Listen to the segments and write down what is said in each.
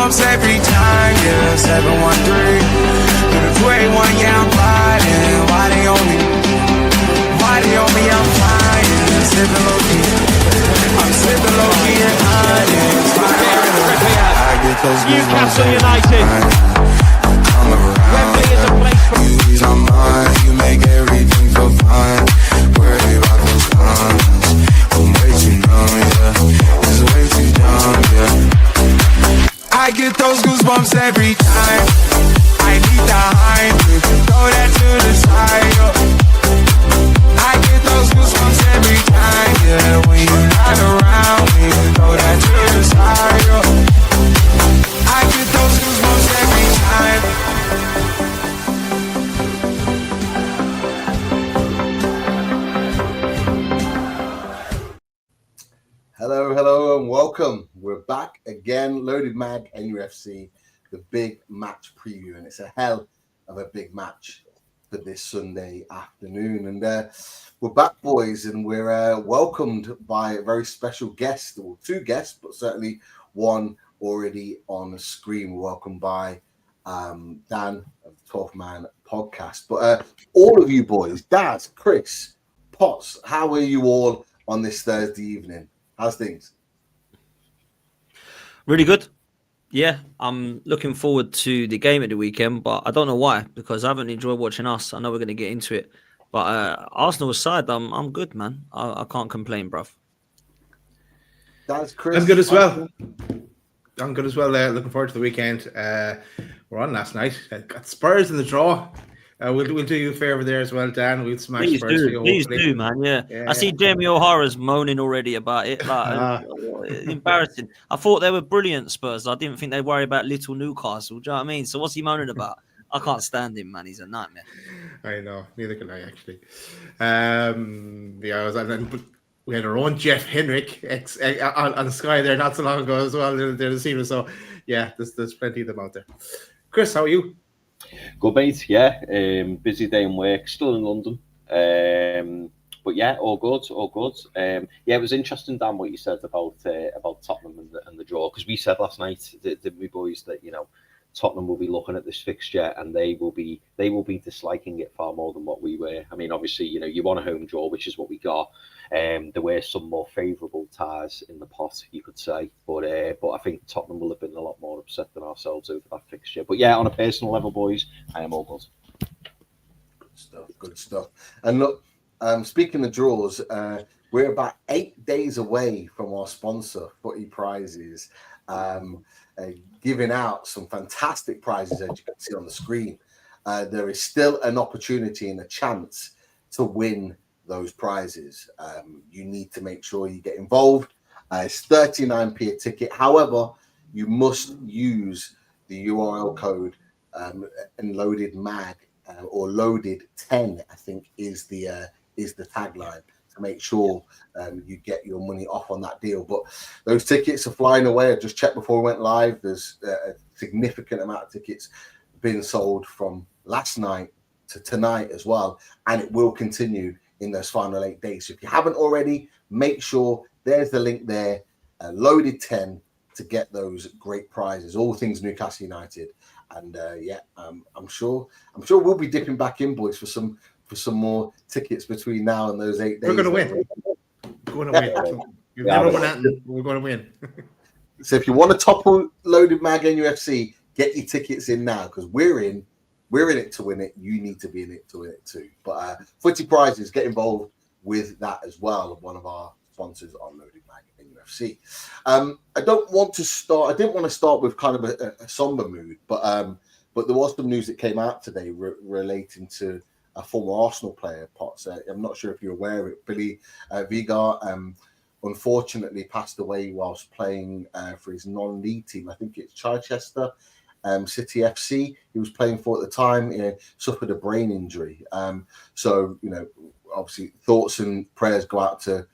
goosebumps every time, yeah, 713. Through the 281, yeah, I'm riding. Why they on me? I'm flying. Slipping low key. I'm slipping low key and hiding. I get those Newcastle United. Wembley is a place for you. Ease my mind. You make everything feel fine. Worry about those comments. I'm way too numb, yeah. It's way too dumb, yeah. I get those goosebumps every time. I need the hype. Throw that to the side, yo. I get those goosebumps every time, yeah. When you're not around me, throw that to the side, yo. I get those goosebumps every time. Hello, and welcome. We're back again, Loaded Mag, NUFC, the big match preview, and it's a hell of a big match for this Sunday afternoon. And we're back, boys, and we're welcomed by a very special guest, or two guests, but certainly one already on the screen. We're welcomed by Dan of the 12 Man podcast. But all of you boys, Daz, Chris, Potts, how are you all on this Thursday evening? How's things? Really good. Yeah, I'm looking forward to the game at the weekend, but I don't know why, because I haven't enjoyed watching us. I know we're going to get into it, but Arsenal aside, I'm good, man. I can't complain, bruv. That's Chris. I'm good as well. Looking forward to the weekend. We're on last night. Got Spurs in the draw. We'll do you a favour there as well, Dan. We'll smash Spurs for you. Please do, man. Yeah. I see Jamie O'Hara's moaning already about it. Like, embarrassing. I thought they were brilliant Spurs. I didn't think they'd worry about little Newcastle. Do you know what I mean? So what's he moaning about? I can't stand him, man. He's a nightmare. I know. Neither can I, actually. We had our own Jeff Henrik on Sky there not so long ago as well. They're this evening. So, yeah, there's plenty of them out there. Chris, how are you? Good, mate. Yeah, busy day in work, still in London. But yeah, all good. Yeah, it was interesting, Dan, what you said about Tottenham and the draw, because we said last night, didn't we, boys, that Tottenham will be looking at this fixture and they will be disliking it far more than what we were. I mean, obviously, you want a home draw, which is what we got. There were some more favourable ties in the pot, you could say, but I think Tottenham will have been a lot more upset than ourselves over that fixture. But yeah, on a personal level, boys, I am all good. Good stuff. And look, speaking of draws, we're about 8 days away from our sponsor, Footy Prizes, giving out some fantastic prizes, as you can see on the screen. There is still an opportunity and a chance to win those prizes. You need to make sure you get involved. It's 39p a ticket. However, you must use the URL code and Loaded Mag or Loaded 10, I think is the tagline, to make sure you get your money off on that deal. But those tickets are flying away. I just checked before we went live. There's a significant amount of tickets being sold from last night to tonight as well, and it will continue in those final 8 days. So if you haven't already, make sure there's the link there, Loaded 10, to get those great prizes, all things Newcastle United. And I'm sure we'll be dipping back in, boys, for some more tickets between now and those 8 days. We're going to win. We're going to win. So if you want to topple Loaded Mag NUFC, get your tickets in now, because we're in it to win it. You need to be in it to win it too. But Footy Prizes, get involved with that as well. One of our sponsors on Loaded Mag NUFC. I didn't want to start with kind of a somber mood, but there was some news that came out today relating to a former Arsenal player, Potts. I'm not sure if you're aware of it. Billy Vigar unfortunately passed away whilst playing for his non-league team. I think it's Chichester City FC he was playing for at the time. Suffered a brain injury. So obviously thoughts and prayers go out to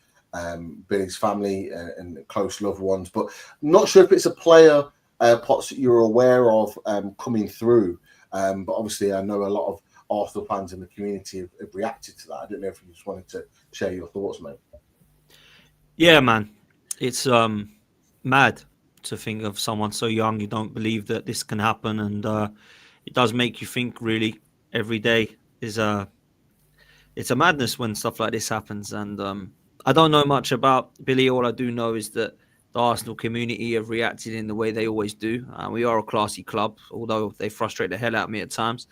Billy's family and close loved ones. But I'm not sure if it's a player, Potts, that you're aware of coming through. But obviously I know a lot of Arsenal fans in the community have reacted to that. I don't know if you just wanted to share your thoughts, mate. Yeah, man. It's mad, to think of someone so young. You don't believe that this can happen, and it does make you think. Really, every day is it's a madness when stuff like this happens. And I don't know much about Billy. All I do know is that the Arsenal community have reacted in the way they always do. We are a classy club, although they frustrate the hell out of me at times.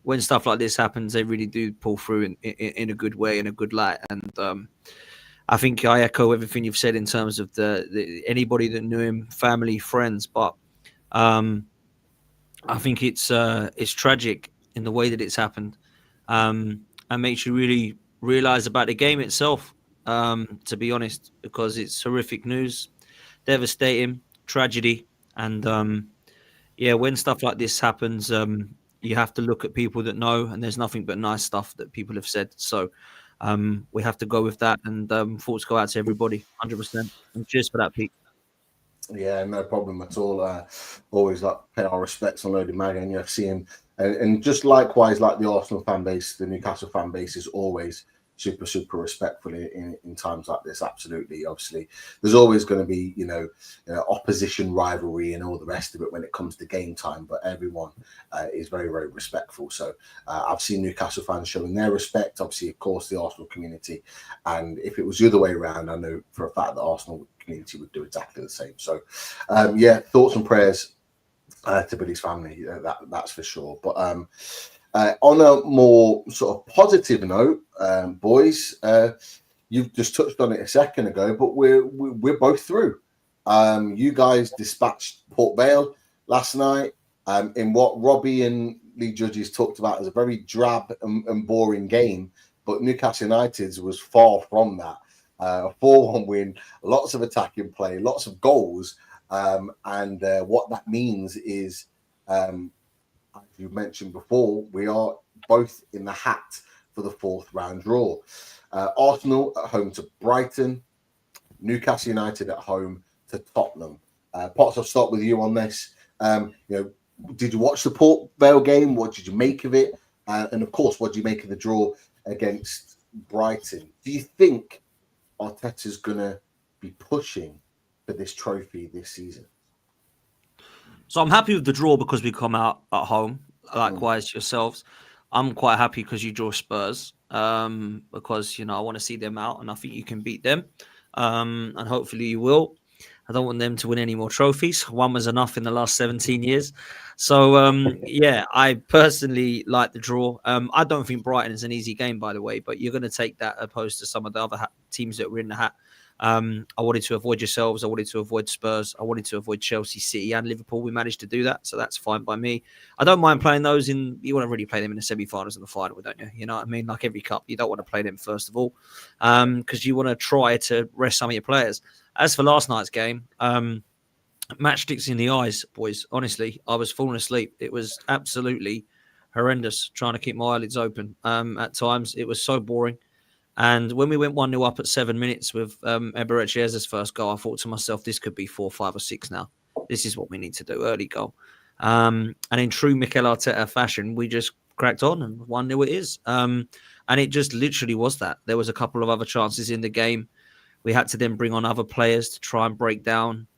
When stuff like this happens, they really do pull through in a good way, in a good light. And I think I echo everything you've said in terms of the anybody that knew him, family, friends. But I think it's tragic in the way that it's happened, and makes you really realize about the game itself. To be honest, because it's horrific news, devastating tragedy, and when stuff like this happens, you have to look at people that know, and there's nothing but nice stuff that people have said. So we have to go with that, and thoughts go out to everybody, 100%. And cheers for that, Pete. Yeah, no problem at all. Always like pay our respects on Loaded Mag and NUFC, and just likewise, like the Arsenal fan base, the Newcastle fan base is always super respectful in times like this. Absolutely. Obviously, there's always going to be opposition, rivalry, and all the rest of it when it comes to game time, but everyone is very respectful. So I've seen Newcastle fans showing their respect, obviously, of course, the Arsenal community, and if it was the other way around, I know for a fact the Arsenal community would do exactly the same. So thoughts and prayers to Billy's family, that's for sure. But on a more sort of positive note, boys, you've just touched on it a second ago, but we're both through. You guys dispatched Port Vale last night in what Robbie and Lee Judges talked about as a very drab and boring game, but Newcastle United's was far from that. A 4-1 win, lots of attacking play, lots of goals, and what that means is, as you mentioned before, we are both in the hat for the 4th round draw. Arsenal at home to Brighton, Newcastle United at home to Tottenham. Potts, I'll start with you on this. Did you watch the Port Vale game? What did you make of it? And of course, what do you make of the draw against Brighton? Do you think Arteta's going to be pushing for this trophy this season? So I'm happy with the draw because we come out at home. Likewise, yourselves. I'm quite happy because you draw Spurs, because I want to see them out, and I think you can beat them, and hopefully you will. I don't want them to win any more trophies. One was enough in the last 17 years. So I personally like the draw. I don't think Brighton is an easy game, by the way, but you're going to take that opposed to some of the other teams that were in the hat. I wanted to avoid yourselves. I wanted to avoid Spurs. I wanted to avoid Chelsea, City, and Liverpool. We managed to do that, so that's fine by me. I don't mind playing those in. You want to really play them in the semi-finals and the final, don't you? You know what I mean? Like every cup, you don't want to play them first of all, because you want to try to rest some of your players. As for last night's game, matchsticks in the eyes, boys. Honestly, I was falling asleep. It was absolutely horrendous trying to keep my eyelids open. At times, it was so boring. And when we went 1-0 up at 7 minutes with Eberechiez's first goal, I thought to myself, this could be 4, 5, or 6 now. This is what we need to do, early goal. And in true Mikel Arteta fashion, we just cracked on, and 1-0 it is. And it just literally was that. There was a couple of other chances in the game. We had to then bring on other players to try and break down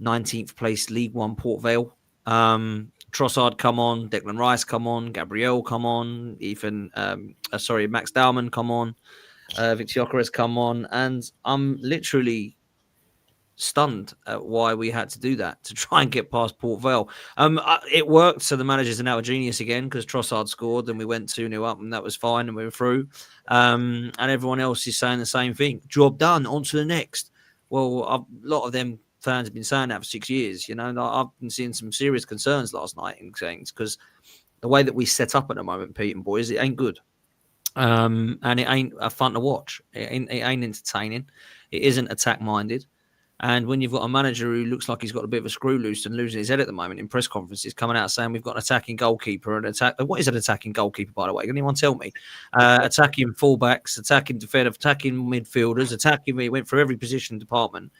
19th place League One Port Vale. Trossard come on, Declan Rice come on, Gabriel come on, Max Dowman come on. Victor Gyökeres come on, and I'm literally stunned at why we had to do that to try and get past Port Vale. It worked, so the manager's now a genius again because Trossard scored and we went 2-0 up, and that was fine, and we were through. And everyone else is saying the same thing. Job done, on to the next. Well, a lot of them fans have been saying that for 6 years. I've been seeing some serious concerns last night in things because the way that we set up at the moment, Pete and boys, it ain't good. And it ain't fun to watch. It ain't entertaining. It isn't attack minded. And when you've got a manager who looks like he's got a bit of a screw loose and losing his head at the moment in press conferences, coming out saying we've got an attacking goalkeeper and what is an attacking goalkeeper, by the way? Can anyone tell me? Attacking fullbacks, attacking defenders, attacking midfielders, we went through every position department.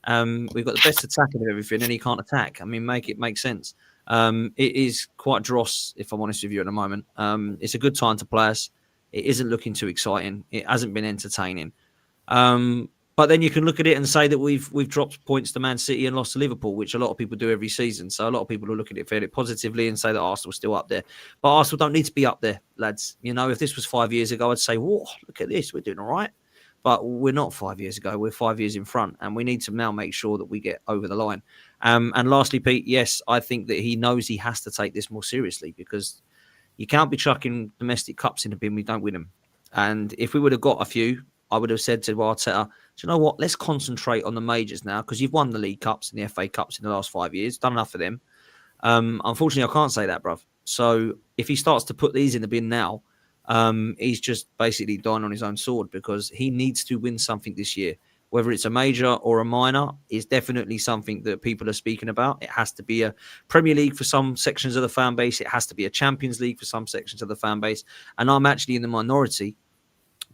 We've got the best attacking of everything, and he can't attack. I mean, make it make sense. It is quite dross, if I'm honest with you, at the moment. It's a good time to play us. It isn't looking too exciting. It hasn't been entertaining. But But then you can look at it and say that we've dropped points to Man City and lost to Liverpool, which a lot of people do every season. So a lot of people will look at it fairly positively and say that Arsenal's still up there. But Arsenal don't need to be up there, lads. You know, if this was 5 years ago, I'd say, whoa, look at this, we're doing all right. But we're not 5 years ago. We're 5 years in front, and we need to now make sure that we get over the line. And lastly, Pete, yes, I think that he knows he has to take this more seriously, because you can't be chucking domestic cups in the bin. We don't win them. And if we would have got a few, I would have said to Arteta, do you know what? Let's concentrate on the majors now, because you've won the League Cups and the FA Cups in the last 5 years. Done enough for them. Unfortunately, I can't say that, bruv. So if he starts to put these in the bin now, he's just basically dying on his own sword, because he needs to win something this year. Whether it's a major or a minor is definitely something that people are speaking about. It has to be a Premier League for some sections of the fan base. It has to be a Champions League for some sections of the fan base. And I'm actually in the minority,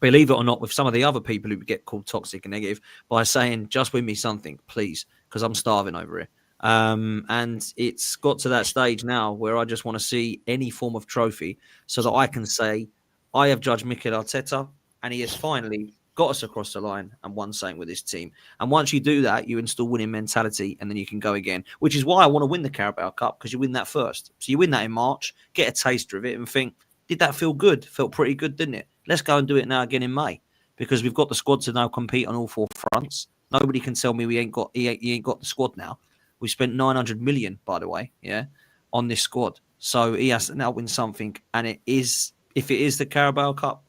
believe it or not, with some of the other people who get called toxic and negative, by saying, just win me something, please, because I'm starving over it. And it's got to that stage now where I just want to see any form of trophy so that I can say, I have judged Mikel Arteta, and he has finally got us across the line and won something with this team. And once you do that, you install winning mentality, and then you can go again, which is why I want to win the Carabao Cup, because you win that first. So you win that in March, get a taster of it, and think, did that feel good? Felt pretty good, didn't it? Let's go and do it now again in May, because we've got the squad to now compete on all four fronts. Nobody can tell me he ain't got the squad now. We spent 900 million, by the way, on this squad. So he has to now win something, and it is, if it is the Carabao Cup,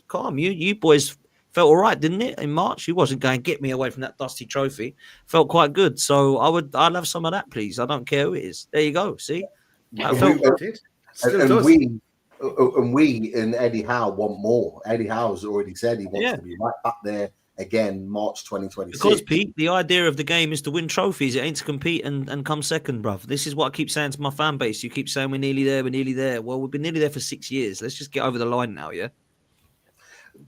calm. You boys felt all right, didn't it? In March, you wasn't going to get me away from that dusty trophy. Felt quite good. So I'd have some of that, please. I don't care who it is. There you go. See, I felt good. And we and Eddie Howe want more. Eddie Howe's already said he wants to be right back there again, March 2026. Because, Pete, the idea of the game is to win trophies. It ain't to compete and come second, bruv. This is what I keep saying to my fan base. You keep saying we're nearly there, we're nearly there. Well, we've been nearly there for 6 years. Let's just get over the line now, yeah?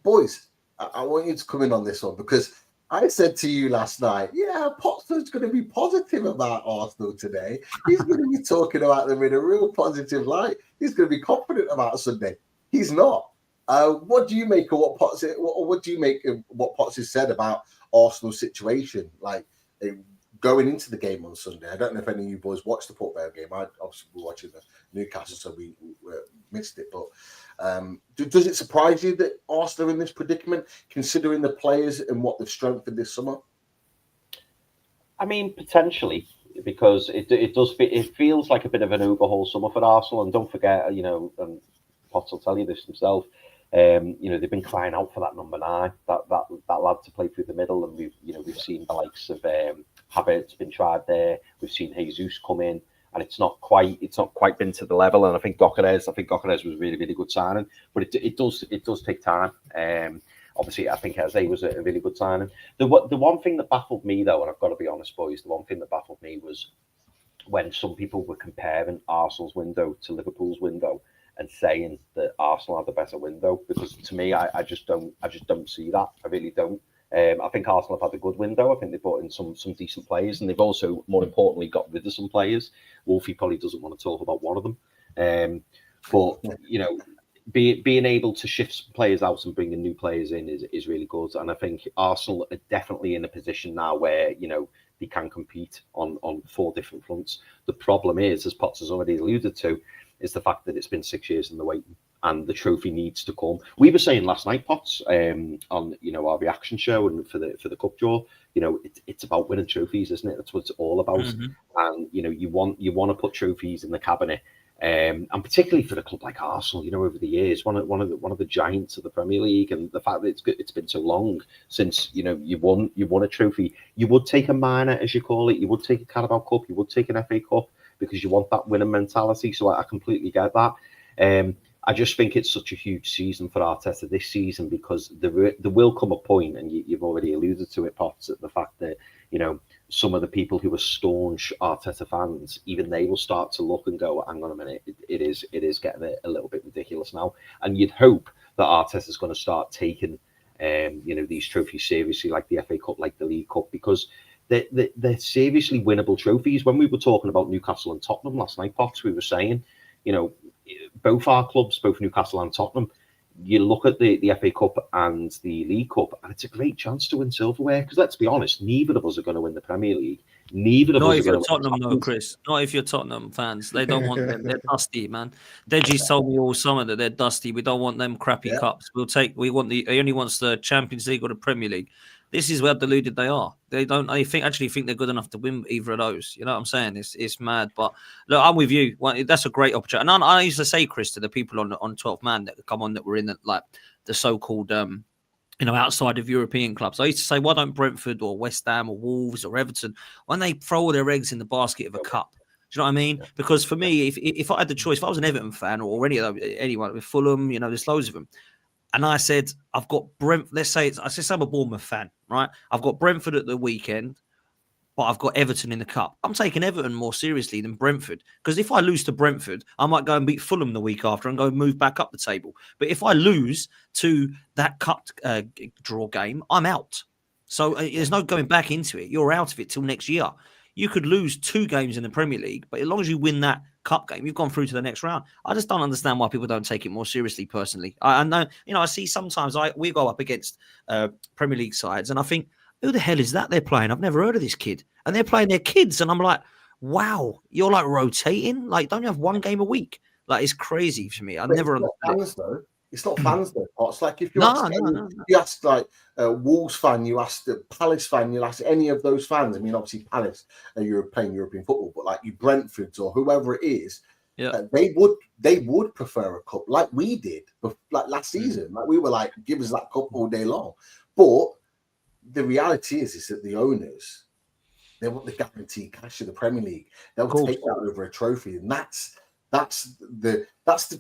Boys, I want you to come in on this one, because I said to you last night, Potter's going to be positive about Arsenal today. He's going to be talking about them in a real positive light. He's going to be confident about Sunday. He's not. What do you make of what Potts? What do you make of what Potts has said about Arsenal's situation? Like going into the game on Sunday. I don't know if any of you boys watched the Port Vale game. I obviously was watching the Newcastle, so we missed it. But does it surprise you that Arsenal are in this predicament, considering the players and what they've strengthened this summer? I mean, potentially, because it feels like a bit of an overhaul summer for Arsenal. And don't forget, and Potts will tell you this himself. They've been crying out for that number 9, that lad to play through the middle, and we've seen the likes of Havertz been tried there. We've seen Jesus come in, and it's not quite been to the level. And I think Gokeres was a really, really good signing, but it does take time. Obviously, I think Eze was a really good signing. The one thing that baffled me, though, and I've got to be honest, boys, the one thing that baffled me was when some people were comparing Arsenal's window to Liverpool's window and saying that Arsenal had the better window, because to me, I just don't see that. I really don't. I think Arsenal have had a good window. I think they brought in some decent players, and they've also, more importantly, got rid of some players. Wolfie probably doesn't want to talk about one of them, but being able to shift some players out and bringing new players in is really good. And I think Arsenal are definitely in a position now where they can compete on 4 different fronts. The problem is, as Potts has already alluded to, is the fact that it's been 6 years in the waiting, and the trophy needs to come. We were saying last night, Potts, on our reaction show and for the cup draw, it's about winning trophies, isn't it? That's what it's all about. Mm-hmm. And you want to put trophies in the cabinet, and particularly for a club like Arsenal, over the years, one of the giants of the Premier League, and the fact that it's been so long since you won a trophy. You would take a minor, as you call it. You would take a Carabao Cup. You would take an FA Cup, because you want that winning mentality. So I completely get that. I just think it's such a huge season for Arteta this season, because there will come a point, and you've already alluded to it, Potts, at the fact that some of the people who are staunch Arteta fans, even they will start to look and go, hang on a minute, it is getting a little bit ridiculous now. And you'd hope that Arteta's going to start taking these trophies seriously, like the FA Cup, like the League Cup, because they're seriously winnable trophies. When we were talking about Newcastle and Tottenham last night, Potts, we were saying, both our clubs, both Newcastle and Tottenham, you look at the FA Cup and the League Cup, and it's a great chance to win silverware. Because let's be honest, neither of us are going to win the Premier League. Neither of Not us if are you're going to win. Tottenham, though, Chris. Not if you're Tottenham fans. They don't want them. They're dusty, man. Deji's told me all summer that they're dusty. We don't want them crappy cups. We want the. He only wants the Champions League or the Premier League. This is where deluded they are. They don't. I actually think they're good enough to win either of those. You know what I'm saying? It's mad. But look, I'm with you. Well, that's a great opportunity. And I used to say, Chris, to the people on 12th Man that come on that were in the so-called outside of European clubs. I used to say, why don't Brentford or West Ham or Wolves or Everton, when they throw all their eggs in the basket of a cup? Do you know what I mean? Because for me, if I had the choice, if I was an Everton fan or anyone with Fulham, there's loads of them. And I said, I've got Brentford. Let's say I'm a Bournemouth fan, right? I've got Brentford at the weekend, but I've got Everton in the cup. I'm taking Everton more seriously than Brentford, because if I lose to Brentford, I might go and beat Fulham the week after and go move back up the table. But if I lose to that cup draw game, I'm out. So there's no going back into it. You're out of it till next year. You could lose 2 games in the Premier League, but as long as you win that cup game, you've gone through to the next round. I just don't understand why people don't take it more seriously. Personally, I know, I see sometimes we go up against Premier League sides, and I think, who the hell is that they're playing? I've never heard of this kid. And they're playing their kids. And I'm like, wow, you're like rotating? Like, don't you have 1 game a week? Like, it's crazy for me. I've never understood. It's not fans, though. It's like if you ask like a Wolves fan, you ask the Palace fan, you ask any of those fans. I mean, obviously Palace, you're playing European football, but like you Brentfords or whoever it is, they would prefer a cup like we did, like last season. Like we were like, give us that cup all day long. But the reality is that the owners, they want the guaranteed cash of the Premier League. They'll take that over a trophy, and that's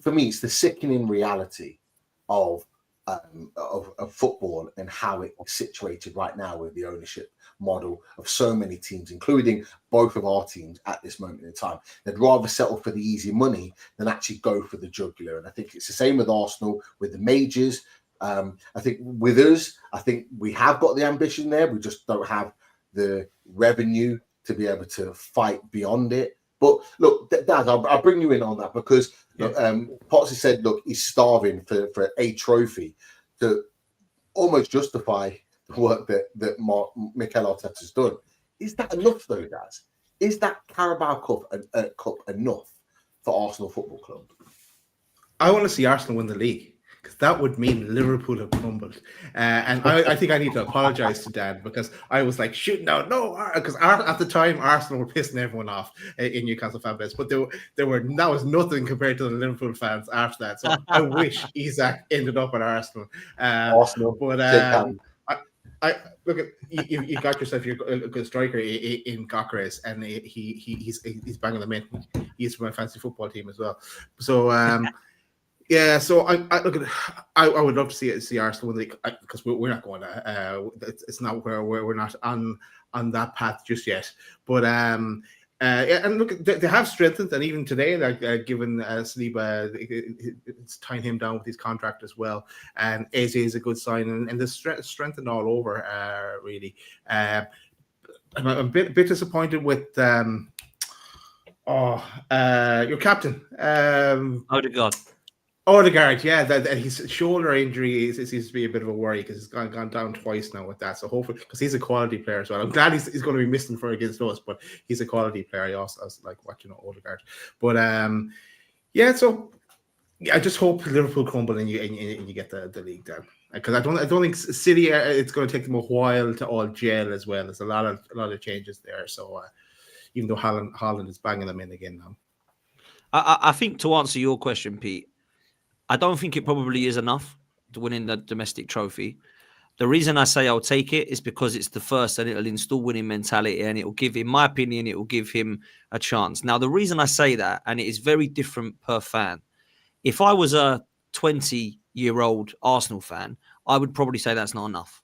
for me. It's the sickening reality of football and how it's situated right now with the ownership model of so many teams, including both of our teams at this moment in time. They'd rather settle for the easy money than actually go for the jugular. And I think it's the same with Arsenal, with the majors. I think with us, I think we have got the ambition there. We just don't have the revenue to be able to fight beyond it. But look, Dad, I'll bring you in on that because Potsy said, look, he's starving for a trophy to almost justify the work that Mikel Arteta's done. Is that enough, though, Dad? Is that Carabao Cup enough for Arsenal Football Club? I want to see Arsenal win the league, because that would mean Liverpool have crumbled. And I think I need to apologise to Dan, because I was like shooting out, because at the time Arsenal were pissing everyone off in Newcastle fan base, but that was nothing compared to the Liverpool fans after that. So I wish Isak ended up at Arsenal. But I look at you got yourself a good striker in Gyökeres, and he's banging them in. He's from my fantasy football team as well. So. Yeah, so I look at. I would love to see Arsenal win the league, because we're not going to. It's not where we're not on that path just yet. But and look, they have strengthened, and even today, like given Saliba, it's tying him down with his contract as well. And Eze is a good sign, and they're strengthened all over, really. I'm a bit disappointed with your captain. Odegaard, yeah, that his shoulder injury seems to be a bit of a worry, because he's gone down twice now with that. So hopefully, because he's a quality player as well. I'm glad he's going to be missing for against us, but he's a quality player. I was like watching Odegaard, but yeah. So I just hope Liverpool crumble and you get the league down, because I don't think City. It's going to take them a while to all gel as well. There's a lot of changes there. So even though Haaland is banging them in again now, I think to answer your question, Pete, I don't think it probably is enough to win in the domestic trophy. The reason I say I'll take it is because it's the first, and it'll install winning mentality, and it'll give, in my opinion, it will give him a chance. Now, the reason I say that, and it is very different per fan. If I was a 20-year-old Arsenal fan, I would probably say that's not enough,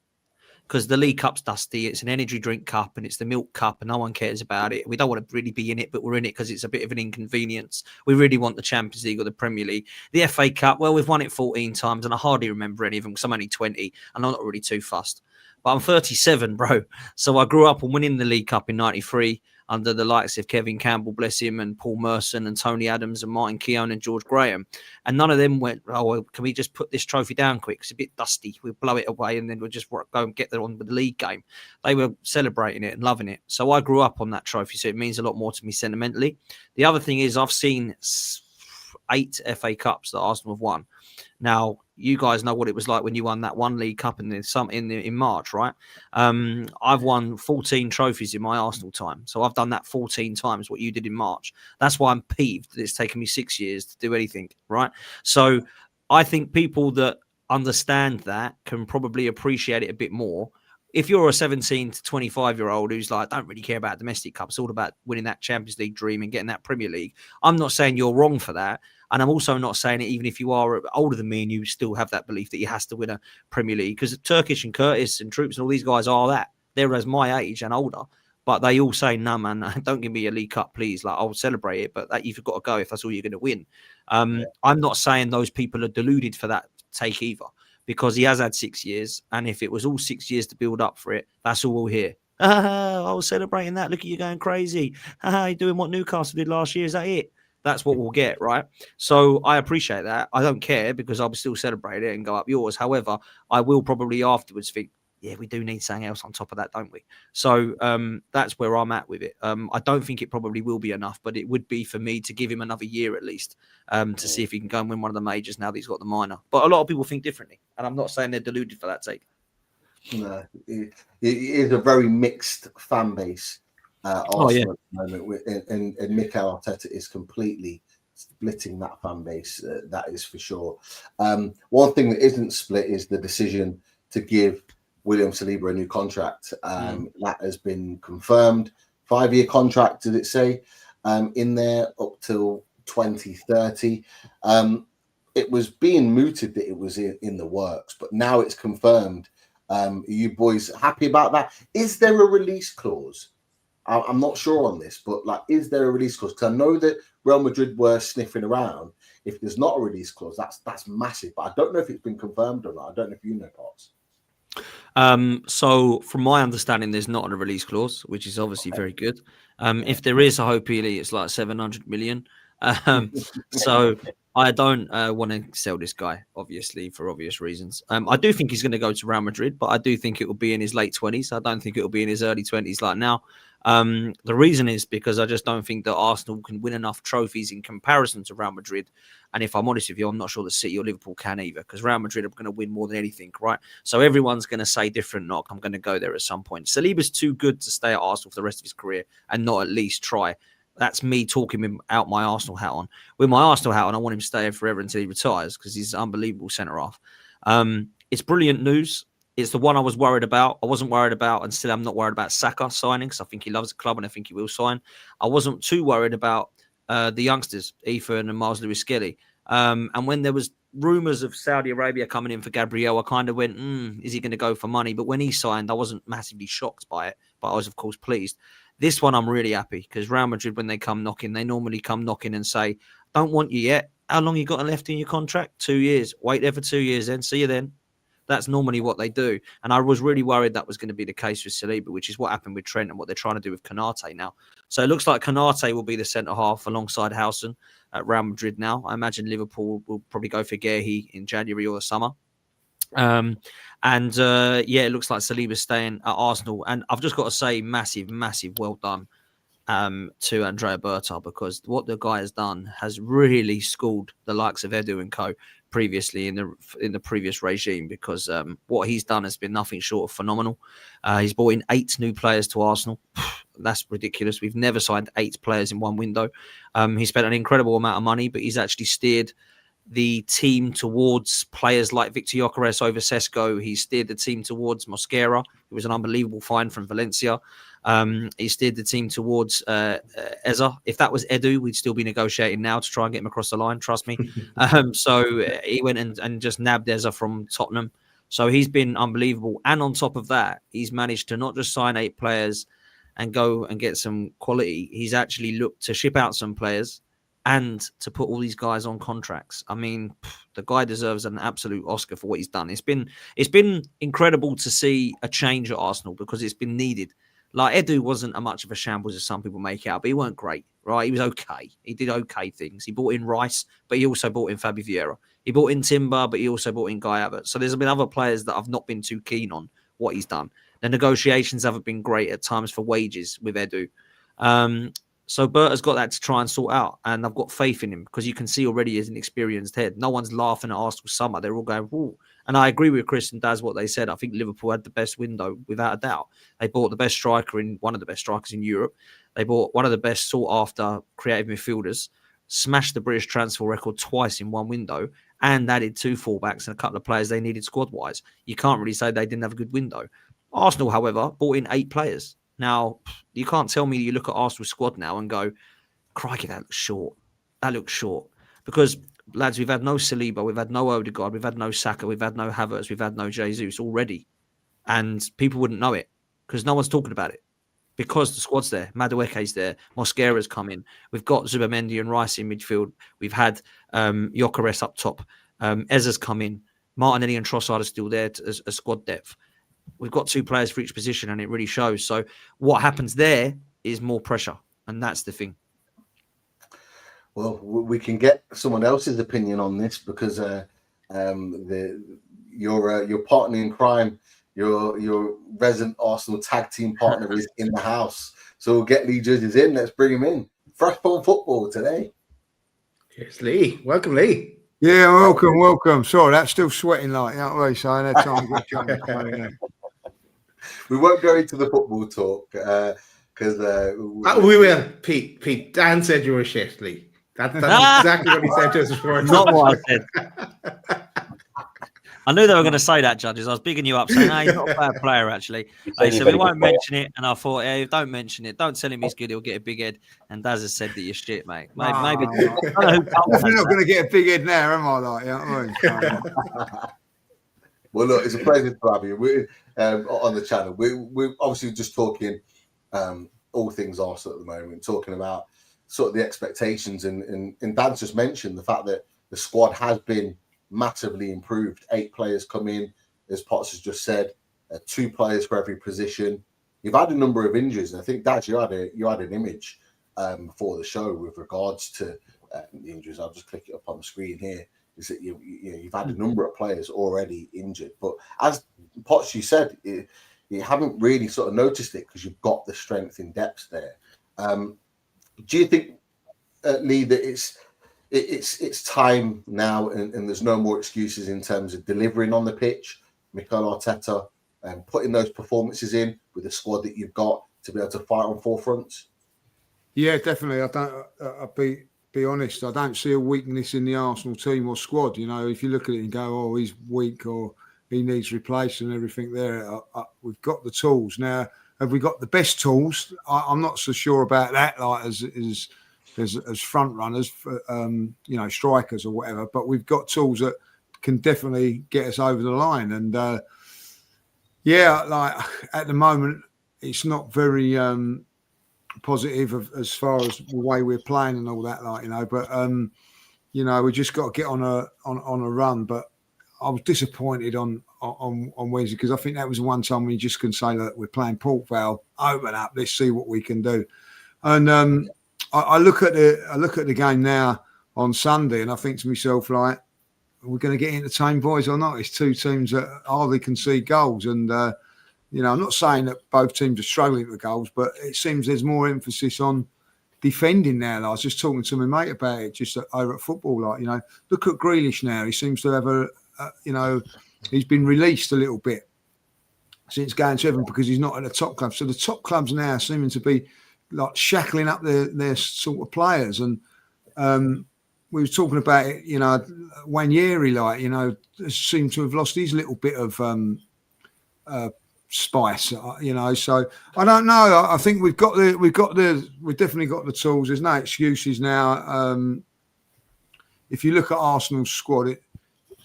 because the League Cup's dusty. It's an energy drink cup, and it's the milk cup, and no one cares about it. We don't want to really be in it, but we're in it because it's a bit of an inconvenience. We really want the Champions League or the Premier League. The FA Cup, well, we've won it 14 times, and I hardly remember any of them because I'm only 20, and I'm not really too fussed. But I'm 37, bro. So I grew up on winning the League Cup in 93. under the likes of Kevin Campbell, bless him, and Paul Merson and Tony Adams and Martin Keown and George Graham. And none of them went, oh, well, can we just put this trophy down quick? It's a bit dusty. We'll blow it away and then we'll just go and get there on with the league game. They were celebrating it and loving it. So I grew up on that trophy, so it means a lot more to me sentimentally. The other thing is I've seen 8 FA Cups that Arsenal have won. Now, you guys know what it was like when you won that one League Cup in March, right? I've won 14 trophies in my Arsenal time. So I've done that 14 times, what you did in March. That's why I'm peeved that it's taken me 6 years to do anything, right? So I think people that understand that can probably appreciate it a bit more. If you're a 17 to 25-year-old who's like, don't really care about domestic cups, it's all about winning that Champions League dream and getting that Premier League. I'm not saying you're wrong for that. And I'm also not saying it, even if you are older than me and you still have that belief that you has to win a Premier League, because Turkish and Curtis and Troops and all these guys are that. They're as my age and older, but they all say, no, man, don't give me a League Cup, please. Like, I'll celebrate it, but that you've got to go if that's all you're going to win. I'm not saying those people are deluded for that take either, because he has had 6 years. And if it was all 6 years to build up for it, that's all we'll hear. I was celebrating that. Look at you going crazy. You're doing what Newcastle did last year. Is that it? That's what we'll get, right? So I appreciate that. I don't care because I'll still celebrate it and go up yours. However, I will probably afterwards think, yeah, we do need something else on top of that, don't we? So that's where I'm at with it. I don't think it probably will be enough, but it would be for me to give him another year at least to see if he can go and win one of the majors now that he's got the minor. But a lot of people think differently, and I'm not saying they're deluded for that take. No, it is a very mixed fan base. Arsenal at the moment, and Mikel Arteta is completely splitting that fan base. That is for sure. One thing that isn't split is the decision to give William Saliba a new contract. That has been confirmed. 5-year contract, did it say? In there up till 2030. It was being mooted that it was in the works, but now it's confirmed. Are you boys happy about that? Is there a release clause? I'm not sure on this, but like, is there a release clause? Because I know that Real Madrid were sniffing around. If there's not a release clause, that's massive. But I don't know if it's been confirmed or not. I don't know if you know, Pots. So from my understanding, there's not a release clause, which is obviously very good. If there is, I hope really it's like 700 million. So I don't want to sell this guy, obviously, for obvious reasons. I do think he's going to go to Real Madrid, but I do think it will be in his late 20s. I don't think it will be in his early 20s like now. The reason is because I just don't think that Arsenal can win enough trophies in comparison to Real Madrid. And if I'm honest with you, I'm not sure that City or Liverpool can either, because Real Madrid are going to win more than anything, right? So everyone's going to say different knock. I'm going to go there at some point. Saliba's too good to stay at Arsenal for the rest of his career and not at least try. That's me talking him out my Arsenal hat on. With my Arsenal hat on, I want him to stay forever until he retires because he's an unbelievable centre-half. It's brilliant news. It's the one I was worried about. I wasn't worried about, and still I'm not worried about Saka signing because I think he loves the club and I think he will sign. I wasn't too worried about the youngsters, Ethan and Miles Lewis-Skelly. And when there was rumours of Saudi Arabia coming in for Gabriel, I kind of went, is he going to go for money? But when he signed, I wasn't massively shocked by it, but I was, of course, pleased. This one, I'm really happy because Real Madrid, when they come knocking, they normally come knocking and say, don't want you yet. How long you got left in your contract? 2 years. Wait there for 2 years then. See you then. That's normally what they do. And I was really worried that was going to be the case with Saliba, which is what happened with Trent and what they're trying to do with Konate now. So it looks like Konate will be the centre-half alongside Howson at Real Madrid now. I imagine Liverpool will probably go for Guehi in January or the summer. It looks like Saliba's staying at Arsenal. And I've just got to say, massive, massive well done to Andrea Berta, because what the guy has done has really schooled the likes of Edu and co previously in the previous regime, because what he's done has been nothing short of phenomenal. He's brought in 8 new players to Arsenal. That's ridiculous. We've never signed 8 players in one window. He spent an incredible amount of money, but he's actually steered the team towards players like Victor Gyökeres over Sesko. He steered the team towards Mosquera, who was an unbelievable find from Valencia. He steered the team towards Eza. If that was Edu, we'd still be negotiating now to try and get him across the line, trust me. So he went and just nabbed Eza from Tottenham. So he's been unbelievable. And on top of that, he's managed to not just sign 8 players and go and get some quality. He's actually looked to ship out some players and to put all these guys on contracts. I mean, the guy deserves an absolute Oscar for what he's done. It's been incredible to see a change at Arsenal because it's been needed. Like Edu wasn't a much of a shambles as some people make out, but he weren't great, right? He was okay. He did okay things. He brought in Rice, but he also brought in Fabi Vieira. He brought in Timber, but he also brought in Guy Abbott. So there's been other players that I've not been too keen on what he's done. The negotiations haven't been great at times for wages with Edu. So Bert has got that to try and sort out, and I've got faith in him because you can see already he's an experienced head. No one's laughing at Arsenal summer. They're all going, "Whoa." And I agree with Chris and Daz what they said. I think Liverpool had the best window without a doubt. They bought the best striker one of the best strikers in Europe. They bought one of the best sought-after creative midfielders, smashed the British transfer record twice in one window, and added 2 fullbacks and a couple of players they needed squad-wise. You can't really say they didn't have a good window. Arsenal, however, bought in 8 players. Now, you can't tell me you look at Arsenal's squad now and go, crikey, that looks short. That looks short. Because, lads, we've had no Saliba, we've had no Odegaard, we've had no Saka, we've had no Havertz, we've had no Jesus already. And people wouldn't know it because no one's talking about it. Because the squad's there. Madueke's there. Mosquera's come in. We've got Zubamendi and Rice in midfield. We've had Gyökeres up top. Eza's come in. Martinelli and Trossard are still there as squad depth. We've got 2 players for each position, and it really shows. So what happens there is more pressure, and that's the thing. Well, we can get someone else's opinion on this because your partner in crime, your resident Arsenal tag team partner is in the house. So we'll get Lee Judges in. Let's bring him in. Fresh on football today. Here's Lee. Welcome, Lee. Yeah, welcome. Sorry, that's still sweating like, you know what I mean? So I had time to get changed. We won't go into the football talk because we will. Pete, Dan said you were shit, Lee. That's exactly what he said to us before. Not what I said. I knew they were going to say that, Judges. I was bigging you up, saying, "No, he's not a bad player, actually." They said, "We won't mention it." And I thought, "Hey, don't mention it. Don't tell him he's good. He'll get a big head." And Daz has said that you're shit, mate. Maybe. I'm not going to get a big head now, am I? Like, you know what I mean? Well, look, it's a pleasure to have you. We're on the channel. We're obviously just talking all things Arsenal at the moment, talking about sort of the expectations. And Dan's just mentioned the fact that the squad has been massively improved. 8 players come in, as Potts has just said, 2 players for every position. You've had a number of injuries, and I think Dad, you had an image for the show with regards to the injuries. I'll just click it up on the screen here. Is that you've had a number of players already injured, but as Potts, you said, you haven't really sort of noticed it because you've got the strength in depth there. Do you think, Lee, that it's time now, and there's no more excuses in terms of delivering on the pitch, Mikel Arteta, and putting those performances in with the squad that you've got to be able to fight on 4 fronts? Yeah, definitely. I'll be honest. I don't see a weakness in the Arsenal team or squad. You know, if you look at it and go, "Oh, he's weak," or "He needs replacing," and everything there, we've got the tools now. Have we got the best tools? I'm not so sure about that. Like as front runners, strikers or whatever. But we've got tools that can definitely get us over the line. And like at the moment, it's not very positive as far as the way we're playing and all that. But we just got to get on a run. But I was disappointed on Wednesday because I think that was the one time when you just can say, "Look, we're playing Port Vale, open up, let's see what we can do." And I look at the game now on Sunday, and I think to myself, like, are we going to get entertained, boys, or not? It's 2 teams that hardly concede goals, and I'm not saying that both teams are struggling with goals, but it seems there's more emphasis on defending now. I was just talking to my mate about it just over at football. Look at Grealish now. He seems to have he's been released a little bit since going to Everton because he's not at the top club. So the top clubs now seeming to be like shackling up their sort of players. And we were talking about it, Wanyeri, seemed to have lost his little bit of spice, So I don't know. I think we've definitely got the tools. There's no excuses now. If you look at Arsenal's squad,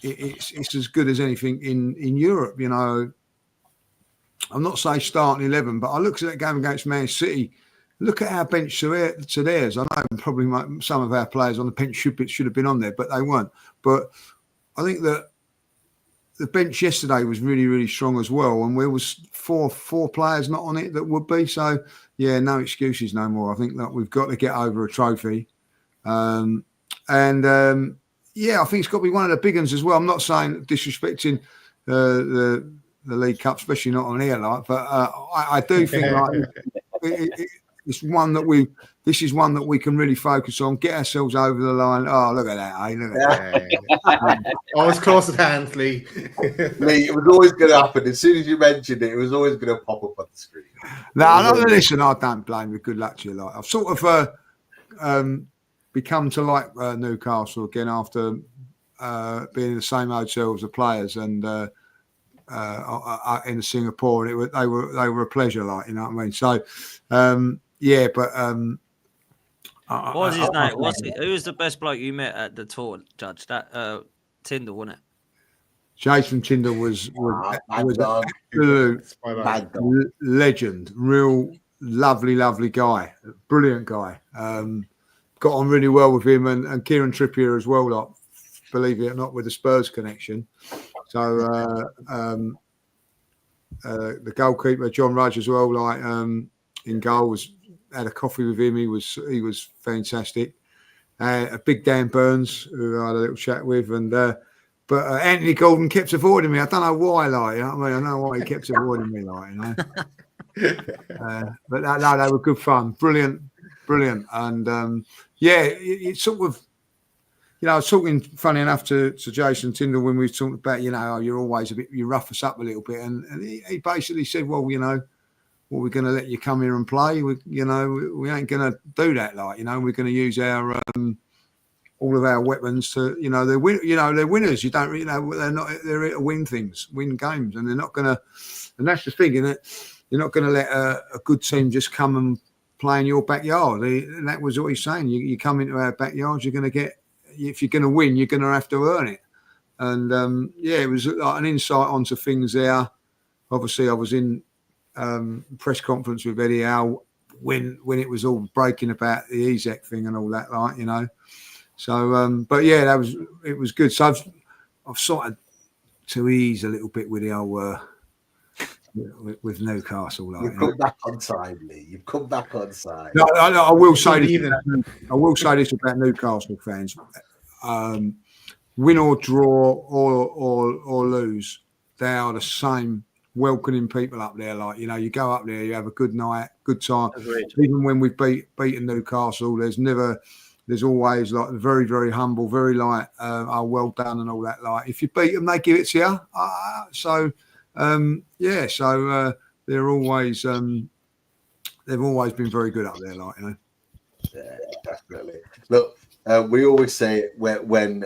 it's as good as anything in Europe. I'm not saying starting 11, but I looked at that game against Man City. Look at our bench to theirs. I know probably some of our players on the bench should have been on there, but they weren't. But I think that the bench yesterday was really, really strong as well, and there was four players not on it that would be. So yeah, no excuses no more. I think that we've got to get over a trophy, yeah, I think it's got to be one of the big ones as well. I'm not saying disrespecting the League Cup, especially not on here, like, but I do think like it's one that this is one that we can really focus on, get ourselves over the line. Oh, look at that, eh? Look at that. Always close at hand, Lee. Lee, it was always going to happen. As soon as you mentioned it, it was always going to pop up on the screen. No, listen, I don't blame you. Good luck to you. Like, I've sort of become to like Newcastle again after being in the same hotel as the players and in Singapore, and they were a pleasure, like, you know what I mean. So yeah, but what was his name? Who was the best bloke you met at the tour, Judge? That Tyndall, wasn't it? Jason Tyndall was an absolute legend, real lovely guy, brilliant guy. Got on really well with him and Kieran Trippier as well, like, believe it or not, with the Spurs connection. So the goalkeeper John Rudge as well, like in goal, had a coffee with him. He was fantastic. A big Dan Burns, who I had a little chat with, and but Anthony Gordon kept avoiding me. I don't know why, like, you know what I mean? I know why he kept avoiding me, like, you know. But no, they were good fun, brilliant, and yeah, it's sort of. You know, I was talking, funny enough, to Jason Tyndall when we were talking about, you know, you're always you rough us up a little bit. And he basically said, well, you know, we're going to let you come here and play. We ain't going to do that, like, you know, we're going to use our all of our weapons to, you know, they're winners. You don't really know, they're here to win things, win games. And they're not going to, and that's the thing, isn't it? You're not going to let a good team just come and play in your backyard. And that was what he's saying. You come into our backyard, you're going to get, if you're going to win, you're going to have to earn it. And yeah, it was like an insight onto things there. Obviously, I was in press conference with Eddie Howe when it was all breaking about the EZEC thing and all that, like, you know. So, but yeah, it was good. So I've started to ease a little bit with the old with Newcastle. Like, You've come back on side, Lee. You've come back on side. No, I will say this about Newcastle fans: win or draw or lose, they are the same welcoming people up there. Like, you know, you go up there, you have a good night, good time. Agreed. Even when we've beaten Newcastle, there's always like very, very humble, very like, oh, well done and all that. Like, if you beat them, they give it to you. Yeah, so they're always they've always been very good up there, like, you know. Yeah, definitely. Look, we always say it when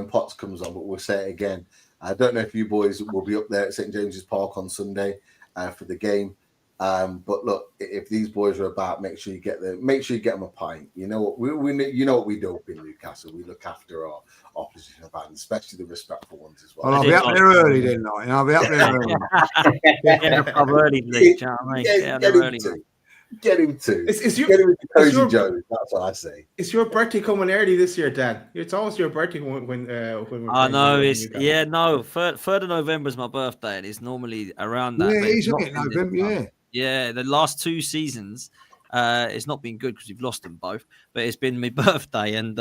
Potts comes on, but we'll say it again. I don't know if you boys will be up there at St James's Park on Sunday for the game. But look, if these boys are about, make sure you get them a pint. You know what you know what we do up in Newcastle. We look after our opposition fans, especially the respectful ones as well. Well, I'll be up there early then, like, I'll be up there early. Get him to. Is get him to Cozy Joe. That's what I say. Is your birthday coming early this year, Dan? It's always your birthday when we're I know it's no. 3rd of November is my birthday, and it's normally around that. Yeah, it's not November. Yeah. Yeah, the last 2 seasons, it's not been good because we've lost them both. But it's been my birthday, and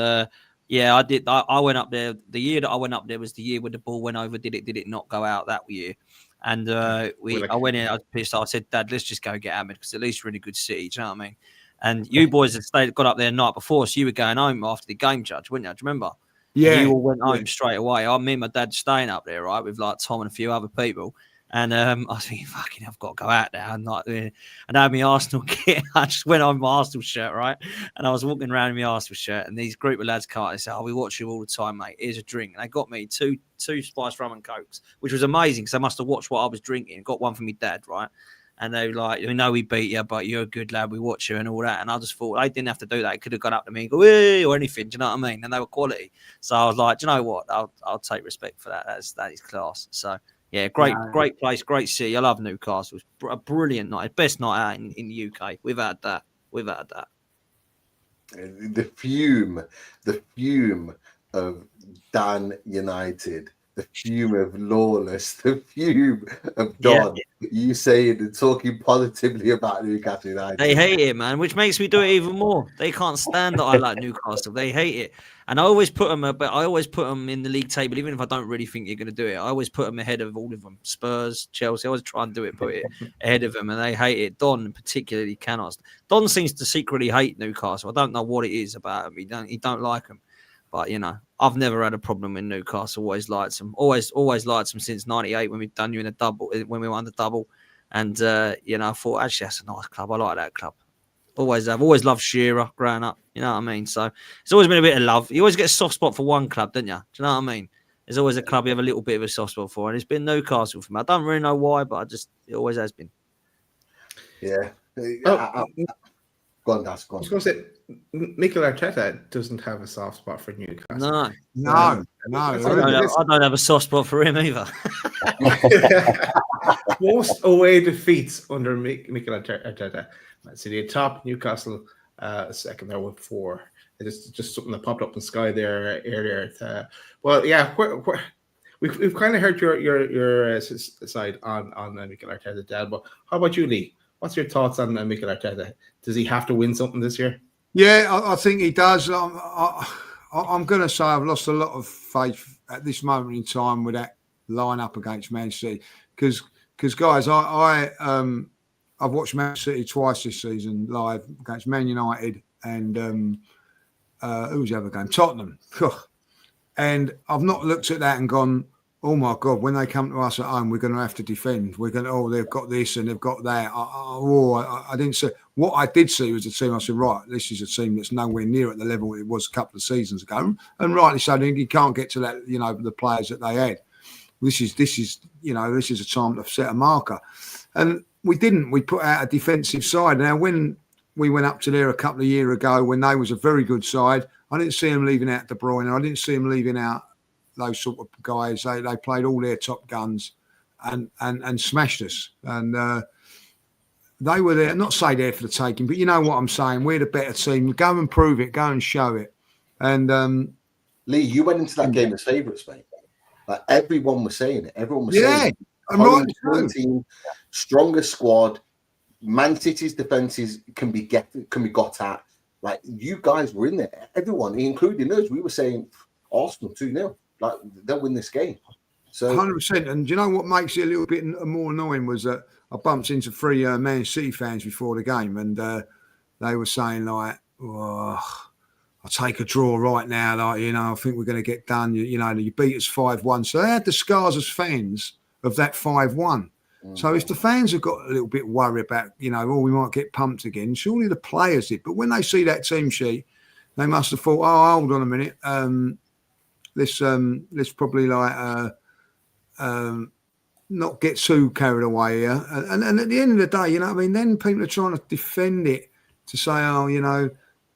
yeah, I went up there. The year that I went up there was the year when the ball went over. Did it not go out that year? And I went in. I was pissed. I said, "Dad, let's just go get hammered because at least we're in a good city." Do you know what I mean? And you boys had got up there the night before, so you were going home after the game, Judge, weren't you? Do you remember? Yeah, and you all went home straight away. Me and my dad staying up there, right, with like Tom and a few other people. And I was thinking, fucking, I've got to go out there. And I had my Arsenal kit. I just went on my Arsenal shirt, right? And I was walking around in my Arsenal shirt. And these group of lads come out and say, "Oh, we watch you all the time, mate. Here's a drink." And they got me two spiced rum and cokes, which was amazing because they must have watched what I was drinking. Got one for my dad, right? And they were like, "We know we beat you, but you're a good lad. We watch you and all that." And I just thought they didn't have to do that. They could have gone up to me and go, "Hey," or anything. Do you know what I mean? And they were quality. So I was like, "Do you know what? I'll take respect for that. That is class." So. Yeah, great place, great city. I love Newcastle. It's a brilliant night, best night out in the UK. We've had that. The fume of Dan United the fume of Lawless, the fume of Don, you saying and talking positively about Newcastle United. They hate it, man, which makes me do it even more. They can't stand that I like Newcastle. They hate it. And I always put them, but I always put them in the league table, even if I don't really think you're going to do it. I always put them ahead of all of them. Spurs, Chelsea, I always try and do it, put it ahead of them, and they hate it. Don particularly cannot. Don seems to secretly hate Newcastle. I don't know what it is about him. He don't like them. But, you know, I've never had a problem with Newcastle. Always liked them. Always liked them since '98 when we've done you in a double, when we won the double. And, you know, I thought, actually, that's a nice club. I like that club. Always have. Always loved Shearer growing up. You know what I mean? So it's always been a bit of love. You always get a soft spot for one club, don't you? Do you know what I mean? There's always a club you have a little bit of a soft spot for. And it's been Newcastle for me. I don't really know why, but it always has been. Yeah. Go on, Daz. Go on. I was going to say, Mikel Arteta doesn't have a soft spot for Newcastle. No. I don't have a soft spot for him either. Most away defeats under Mikel Arteta. Man City top, Newcastle second there with 4. It's just something that popped up in Sky there earlier. Well, yeah, we've kind of heard your side on Mikel Arteta, Dad. But how about you, Lee? What's your thoughts on Mikel Arteta? Does he have to win something this year? Yeah, I think he does. I'm going to say I've lost a lot of faith at this moment in time with that line-up against Man City. Because guys, I've watched Man City twice this season live against Man United and who was the other game? Tottenham. And I've not looked at that and gone, oh my God, when they come to us at home, we're going to have to defend. We're going to, they've got this and they've got that. I didn't see. What I did see was a team, I said, right, this is a team that's nowhere near at the level it was a couple of seasons ago. And rightly so, you can't get to that, you know, the players that they had. This is a time to set a marker. And we didn't. We put out a defensive side. Now, when we went up to there a couple of years ago, when they was a very good side, I didn't see them leaving out De Bruyne. I didn't see them leaving out those sort of guys. They played all their top guns and smashed us. And they were there, not say there for the taking, but you know what I'm saying. We're the better team. Go and prove it. Go and show it. And Lee, you went into that game as favourites, mate. Like everyone was saying it. Everyone was saying it. I'm right. Team, stronger squad. Man City's defenses can be got at. Like you guys were in there. Everyone, including us, we were saying Arsenal 2-0. Like they'll win this game. So 100%. And do you know what makes it a little bit more annoying was that I bumped into 3 Man City fans before the game, and they were saying like, "Oh, I'll take a draw right now. Like, you know, I think we're going to get done. You know, you beat us 5-1." So they had the scars as fans of that 5-1. So if the fans have got a little bit worried about, you know, we might get pumped again, surely the players did. But when they see that team sheet, they must have thought, oh, hold on a minute. Let's probably like not get too carried away here. And at the end of the day, you know what I mean? Then people are trying to defend it to say, oh, you know,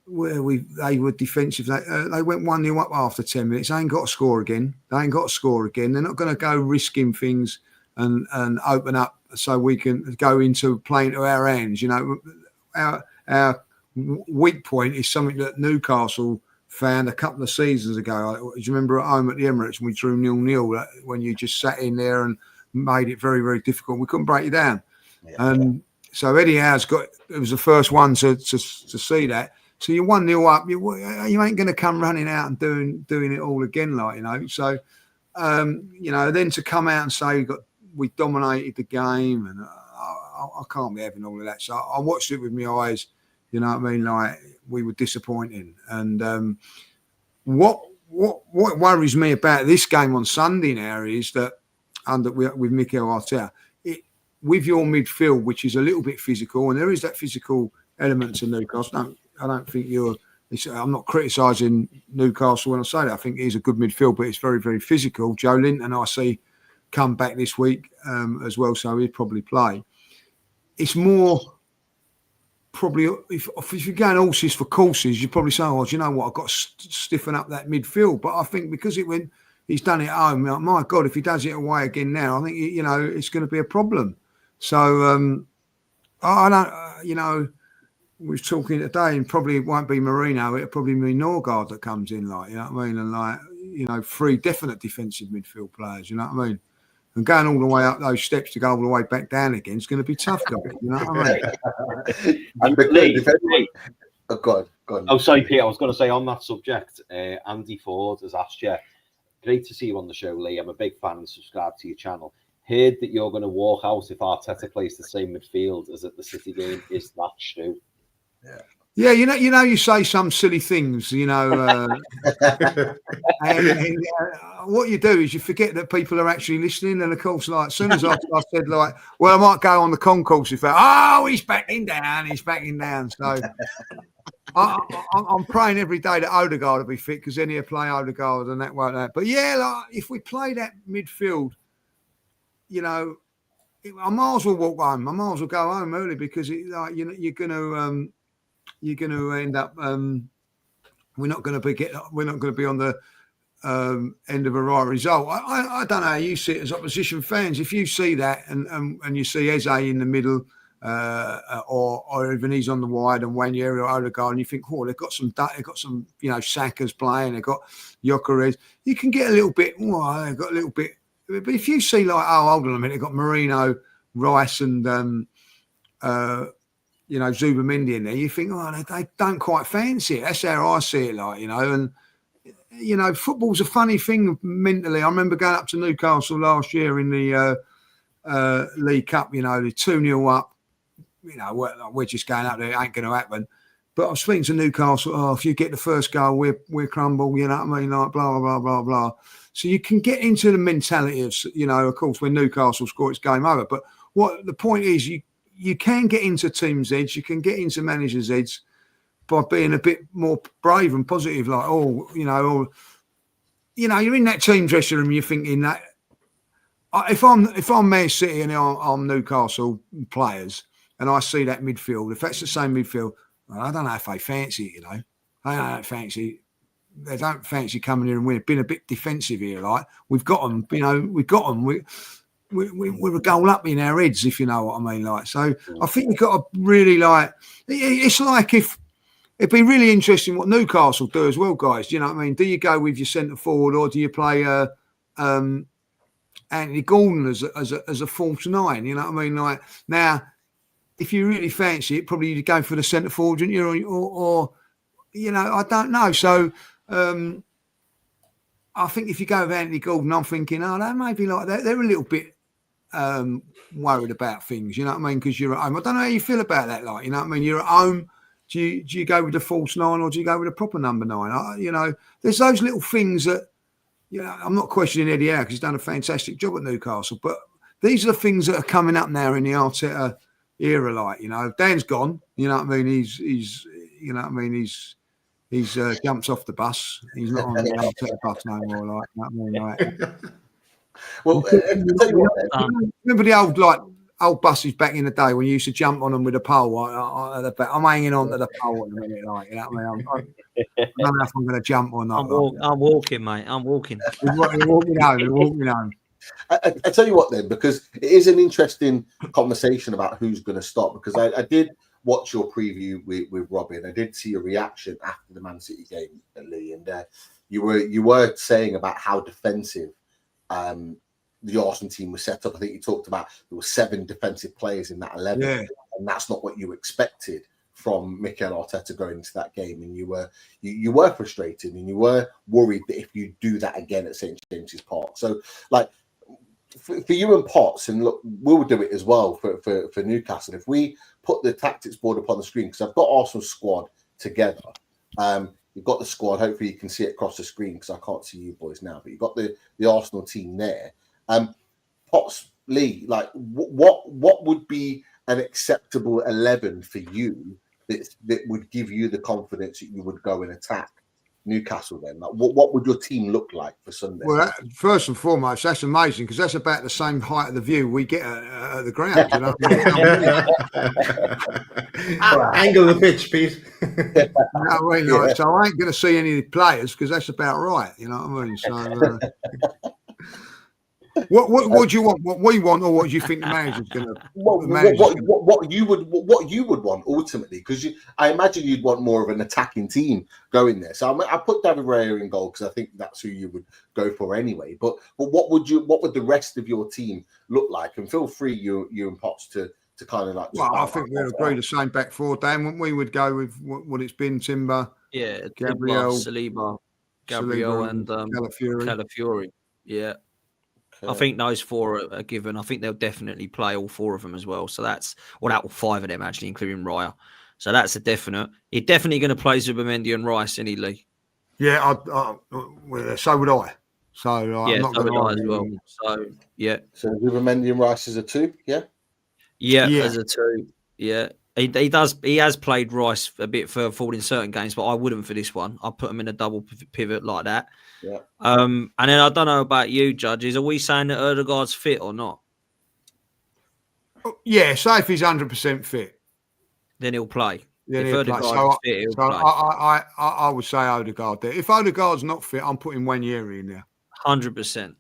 they were defensive. They went 1-0 up after 10 minutes. They ain't got to score again. They're not going to go risking things and open up so we can go into playing to our hands. You know, our weak point is something that Newcastle found a couple of seasons ago. Do you remember at home at the Emirates when we drew 0-0 when you just sat in there and made it very, very difficult? We couldn't break it down. And so Eddie Howe's it was the first one to see that. So you're 1-0 up, you ain't going to come running out and doing it all again, like, you know. So, you know, then to come out and say we dominated the game, and I can't be having all of that. So I watched it with my eyes, you know what I mean? Like, we were disappointing. And what worries me about this game on Sunday now is that with Mikel Arteta, with your midfield, which is a little bit physical, and there is that physical element to Newcastle. I don't think I'm not criticising Newcastle when I say that. I think he's a good midfield, but it's very, very physical. Joe Linton, I see, come back this week as well, so he'll probably play. It's more probably if you're going horses for courses, you probably say, "Oh, do you know what? I've got to stiffen up that midfield." But I think because he's done it at home, like, my God, if he does it away again now, I think you know it's going to be a problem. So I don't, you know. We were talking today, and probably it won't be Marino. It'll probably be Norgard that comes in, like, you know what I mean? And like, three definite defensive midfield players. You know what I mean? And going all the way up those steps to go all the way back down again is going to be tough, guys. You know what I mean? And Lee, Oh, go on. Oh, sorry, Pete. I was going to say on that subject, Andy Ford has asked you. Great to see you on the show, Lee. I'm a big fan and subscribe to your channel. Heard that you're going to walk out if Arteta plays the same midfield as at the City game. Is that true? Yeah, you say some silly things, and what you do is you forget that people are actually listening. And of course, like as soon as I said, like, well, I might go on the concourse if he's backing down. So I'm praying every day that Odegaard will be fit because then he'll play Odegaard and that won't that. But yeah, like if we play that midfield, I might as well walk home. I might as well go home early because you're going to end up. We're not going to be on the end of a right result. I don't know how you see it as opposition fans. If you see that and you see Eze in the middle, or even he's on the wide and Wanyeri or Odegaard, and you think, they've got some Saka's playing, they've got Gyökeres. You can get a little bit. They've got a little bit. But if you see like, hold on a minute, they've got Marino, Rice, and Zubamendi in there, you think, they don't quite fancy it. That's how I see it, and football's a funny thing mentally. I remember going up to Newcastle last year in the League Cup, the 2-0 up, we're just going up there, it ain't going to happen. But I was speaking to Newcastle, if you get the first goal, we're crumble, you know what I mean, like blah, blah, blah, blah. So you can get into the mentality of, of course, when Newcastle score, it's game over. But what the point is, you can get into teams' heads, you can get into managers' heads by being a bit more brave and positive, like, you're in that team dressing room, you're thinking that if I'm Man City and I'm Newcastle players and I see that midfield, if that's the same midfield, I don't know if they fancy it, they don't fancy coming here and winning. Been a bit defensive here, like we've got them, we're a goal up in our heads, if you know what I mean. Like, so I think you've got to really it's like it'd be really interesting what Newcastle do as well, guys. You know what I mean? Do you go with your centre forward or do you play Anthony Gordon as a false nine? You know what I mean? Like now, if you really fancy it, probably you'd go for the centre forward, wouldn't you? Or I don't know. So I think if you go with Anthony Gordon, I'm thinking, they may be like that. They're a little bit worried about things, you know what I mean? Because you're at home. I don't know how you feel about that, like, you know what I mean? You're at home. Do you go with the false nine or do you go with a proper number 9? There's those little things that, I'm not questioning Eddie Howe because he's done a fantastic job at Newcastle, but these are the things that are coming up now in the Arteta era, like, Dan's gone, you know what I mean? He's jumped off the bus. He's not on the Arteta bus no more, like, you know what I mean? Like, well, remember the old buses back in the day when you used to jump on them with a pole? I'm hanging on to the pole at the minute, like, you know what I mean? I don't know if I'm going to jump or not. I'm walking, mate. I'm walking. You're walking home. I tell you what, then, because it is an interesting conversation about who's going to stop. Because I did watch your preview with Robin. I did see a reaction after the Man City game, Lee, and you were saying about how defensive the Arsenal team was set up. I think you talked about there were 7 defensive players in that 11, and that's not what you expected from Mikel Arteta going into that game. And you were frustrated and you were worried that if you do that again at St James's Park. So, like, for you and Potts, and look, we'll do it as well for Newcastle. If we put the tactics board up on the screen, because I've got Arsenal's squad together. You've got the squad. Hopefully you can see it across the screen because I can't see you boys now. But you've got the Arsenal team there. Potts, Lee, like what would be an acceptable 11 for you that would give you the confidence that you would go and attack Newcastle then? Like, what would your team look like for Sunday? Well, first and foremost, that's amazing because that's about the same height of the view we get at the ground. You know? Angle of the pitch, Pete. So I ain't going to see any of the players because that's about right. You know what I mean? So. What do you want? What we want, or what do you think the manager's going to? What you would want ultimately, because I imagine you'd want more of an attacking team going there. So I put David Raya in goal because I think that's who you would go for anyway. But what would the rest of your team look like? And feel free, you and Pops, to kind of like. Well, I think we'd agree the same back four, Dan. Wouldn't we? Would go with what it's been: Timber, Gabriel, Saliba, Gabriel, and Calafiori. Yeah. I think those four are given. I think they'll definitely play all four of them as well. So that's all five of them actually, including Raya. So that's a definite. You're definitely going to play Zubimendi and Rice, isn't he, Lee? Yeah, so would I. So I'm not going to as well. So yeah. So Zubimendi and Rice is a 2, yeah. Yeah, as a 2. Yeah. He does. He has played Rice a bit further forward in certain games, but I wouldn't for this one. I'll put him in a double pivot like that. Yeah. And then I don't know about you, judges. Are we saying that Ødegaard's fit or not? Yeah, say if he's 100% fit, then he'll play. Then if Ødegaard's fit, he'll play. I would say Ødegaard there. If Ødegaard's not fit, I'm putting Wanyeri in there. 100%.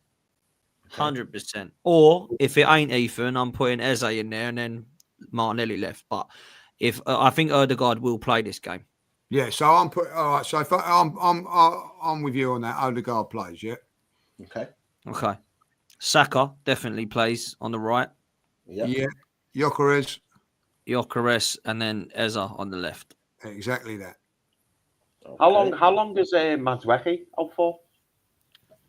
100%. Or if it ain't Ethan, I'm putting Eze in there and then Martinelli left. But if I think Ødegaard will play this game. Yeah, so I'm put. All right, so if I'm with you on that. Ødegaard plays, yeah. Okay. Saka definitely plays on the right. Yeah. Gyökeres, and then Eze on the left. Exactly that. Okay. How long is Madueke out for?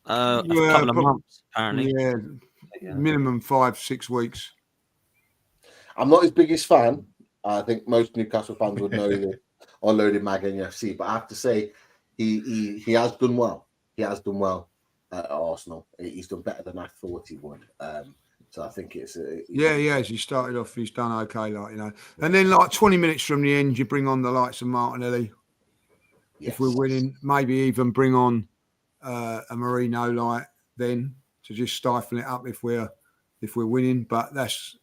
A couple of months, apparently. Yeah, minimum 5-6 weeks. I'm not his biggest fan. I think most Newcastle fans would know that on Loaded Mag and UFC, but I have to say he has done well. He has done well at Arsenal. He's done better than I thought he would. So I think it's yes. He started off. He's done okay, and then 20 minutes from the end, you bring on the likes of Martinelli. Yes. If we're winning, maybe even bring on a Merino then to just stifle it up if we're winning. But that's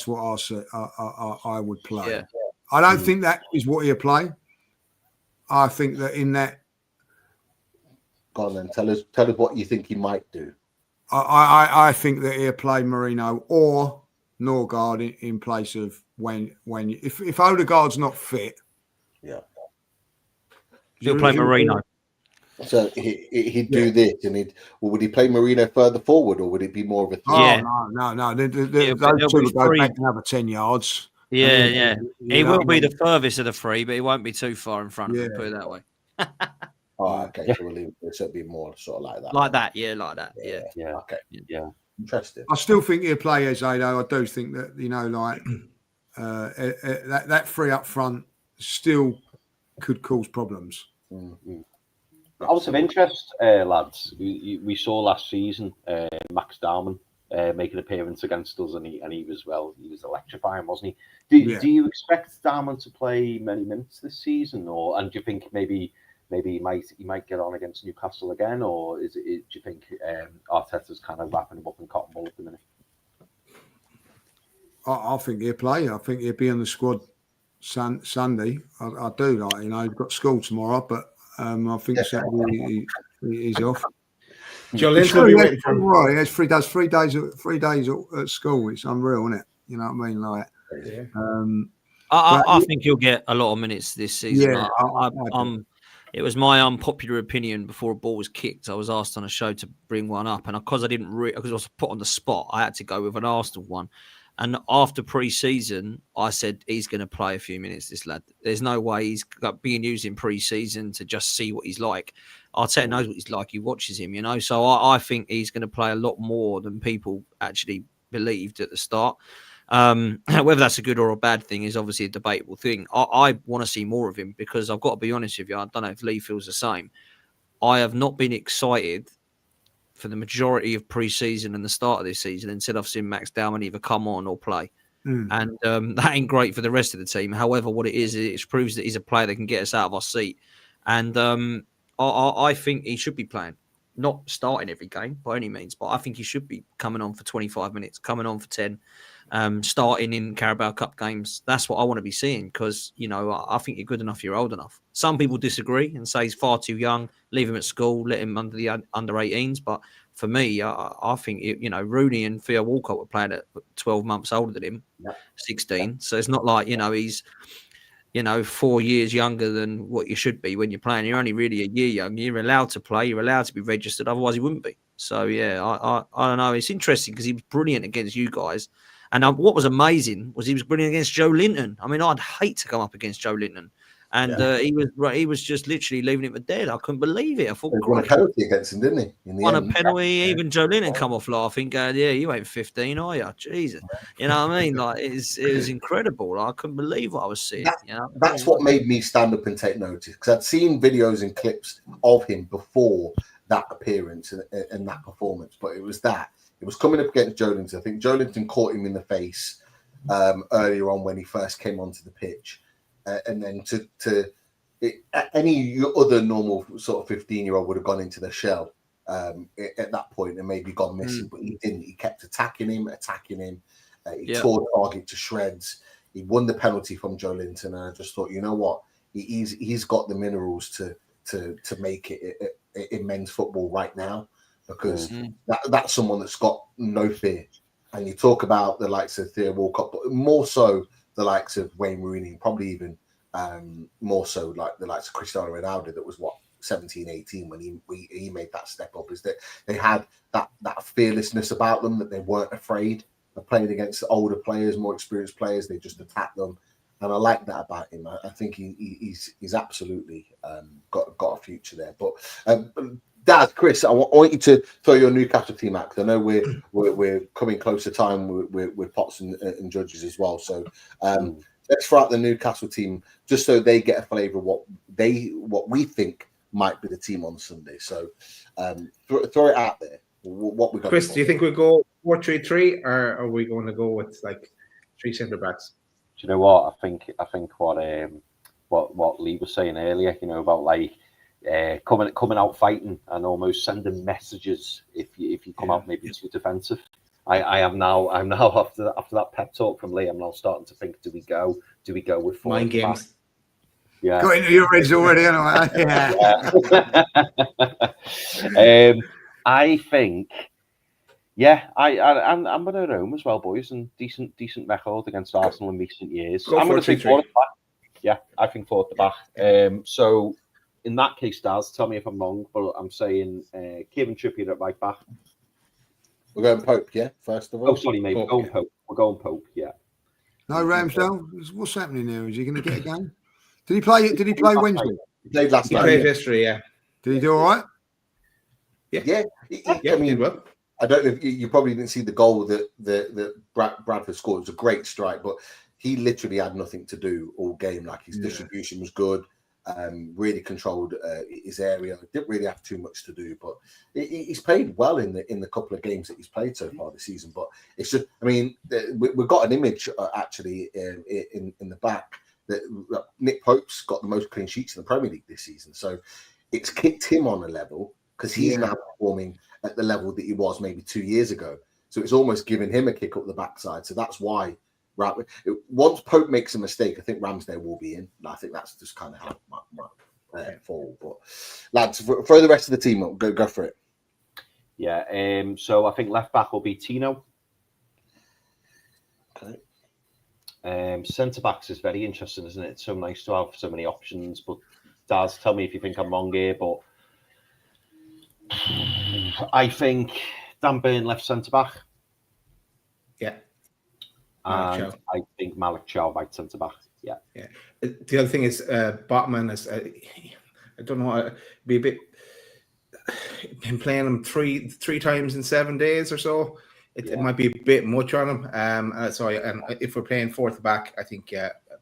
what I would play. Yeah. I don't think that is what he'll play. I think that in that. Go on then. Tell us what you think he might do. I think that he'll play Merino or Norgard in place of when if Ødegaard's not fit. Yeah. He'll play Merino. So he'd do this, and would he play Merino further forward, or would it be more of a? No. Those two will go back another 10 yards. Yeah. He will be the furthest of the three, but he won't be too far in front of him, put it that way. Okay. So it'll be more sort of like that. Like that. Yeah. Okay. Yeah. Interesting. I still think he'll play Eze, though. I do think that, that three up front still could cause problems. Mm-hmm. Out of interest, lads, we saw last season Max Dowman make an appearance against us, and he was electrifying, wasn't he? Do you expect Dowman to play many minutes this season, and do you think maybe he might get on against Newcastle again, or do you think Arteta's kind of wrapping him up in cotton wool at the minute? I think he'll play. I think he'll be on the squad Sunday. I do. He's got school tomorrow, but I think Saturday he's off. Jolin's will be waiting for him. Right, he has 3 days. 3 days at school. It's unreal, isn't it? You know what I mean? I think he'll get a lot of minutes this season. Yeah, it was my unpopular opinion before a ball was kicked. I was asked on a show to bring one up, and because I was put on the spot, I had to go with an Arsenal one. And after pre-season, I said he's going to play a few minutes. This lad, there's no way he's being used in pre-season to just see what he's like. Arteta knows what he's like. He watches him, So I think he's going to play a lot more than people actually believed at the start. Whether that's a good or a bad thing is obviously a debatable thing. I want to see more of him because I've got to be honest with you. I don't know if Lee feels the same. I have not been excited for the majority of pre-season and the start of this season until I've seen Max Dowman either come on or play. And that ain't great for the rest of the team. However, what it is, it proves that he's a player that can get us out of our seat. And I think he should be playing. Not starting every game by any means, but I think he should be coming on for 25 minutes, coming on for 10, starting in Carabao Cup games. That's what I want to be seeing because, I think you're good enough, you're old enough. Some people disagree and say he's far too young, leave him at school, let him under the under 18s. But for me, I think Rooney and Theo Walcott were playing at 12 months older than him, 16. So it's not like he's 4 years younger than what you should be when you're playing. You're only really a year young. You're allowed to play. You're allowed to be registered. Otherwise, he wouldn't be. So yeah, I don't know. It's interesting because he was brilliant against you guys. And what was amazing was he was brilliant against Joe Linton. I mean, I'd hate to come up against Joe Linton. And he was just literally leaving it for dead. I couldn't believe it. I thought, he won a penalty against him, didn't he? In the won end. a penalty. Even Joe Linton come off laughing, going, "Yeah, you ain't 15, are you? Jesus." You know what I mean? Like it was incredible. Like, I couldn't believe what I was seeing. That's what made me stand up and take notice, because I'd seen videos and clips of him before that appearance and that performance. But it was coming up against Joe Linton. I think Joe Linton caught him in the face earlier on when he first came onto the pitch. And then any other normal sort of 15-year-old would have gone into the shell at that point and maybe gone missing, but he didn't. He kept attacking him. He tore the target to shreds. He won the penalty from Joe Linton, and I just thought, you know what, he's got the minerals to make it in men's football right now, because that's someone that's got no fear. And you talk about the likes of Theo Walcott, but more so the likes of Wayne Rooney, probably even more so like the likes of Cristiano Ronaldo, that was 17, 18 when he made that step up, is that they had that fearlessness about them, that they weren't afraid of playing against older players, more experienced players. They just attacked them, and I like that about him. I think he's absolutely got a future there. But Dad, Chris, I want you to throw your Newcastle team out, because I know we're coming close to time with Potts and Judges as well. So let's throw out the Newcastle team just so they get a flavour of what we think might be the team on Sunday. So throw it out there. What we got? Chris, do you think we go 4-3-3, or are we going to go with like 3 centre backs? Do you know what? I think what Lee was saying earlier, about like coming out fighting and almost sending messages if you come out maybe too defensive. I'm now after that pep talk from Lee, I'm now starting to think, do we go with 4 mind games? Back? Yeah, Got into your heads already, anyway. Yeah. I think, I'm going to Rome as well, boys, and decent record against Arsenal in recent years. I'm going to say 4 at the back. Yeah, I think 4 at the back. So in that case, Daz, tell me if I'm wrong, but I'm saying Kieran Trippier at right back. We're going Pope, yeah. First of all. Oh, sorry, mate. We're going Pope. We're going Pope. Yeah. No, Ramsdale. What's happening there? Is he going to get a game? Did he play Wednesday? He played last He night. played yesterday, yeah. Did he do all right? Yeah. Yeah, I mean, well. I don't know if you probably didn't see the goal that Bradford scored. It was a great strike, but he literally had nothing to do all game. Like, his distribution was good. Really controlled his area. Didn't really have too much to do, but he's played well in the couple of games that he's played so far this season. But it's just, I mean, we've got an image actually in the back that Nick Pope's got the most clean sheets in the Premier League this season. So it's kicked him on a level, because he's now performing at the level that he was maybe 2 years ago. So it's almost giving him a kick up the backside. So that's why. Right. Once Pope makes a mistake, I think Ramsdale will be in. I think that's just kind of how it might fall. But lads, throw the rest of the team up. Go for it. Yeah. So I think left back will be Tino. Okay. Centre backs is very interesting, isn't it? It's so nice to have so many options. But Daz, tell me if you think I'm wrong here. But I think Dan Burn left centre back. Yeah. And I think Malik Chow right centre back. Yeah. The other thing is Botman is I don't know, be a bit been playing him three times in 7 days or so. It might be a bit much on him. And if we're playing 4th back, I think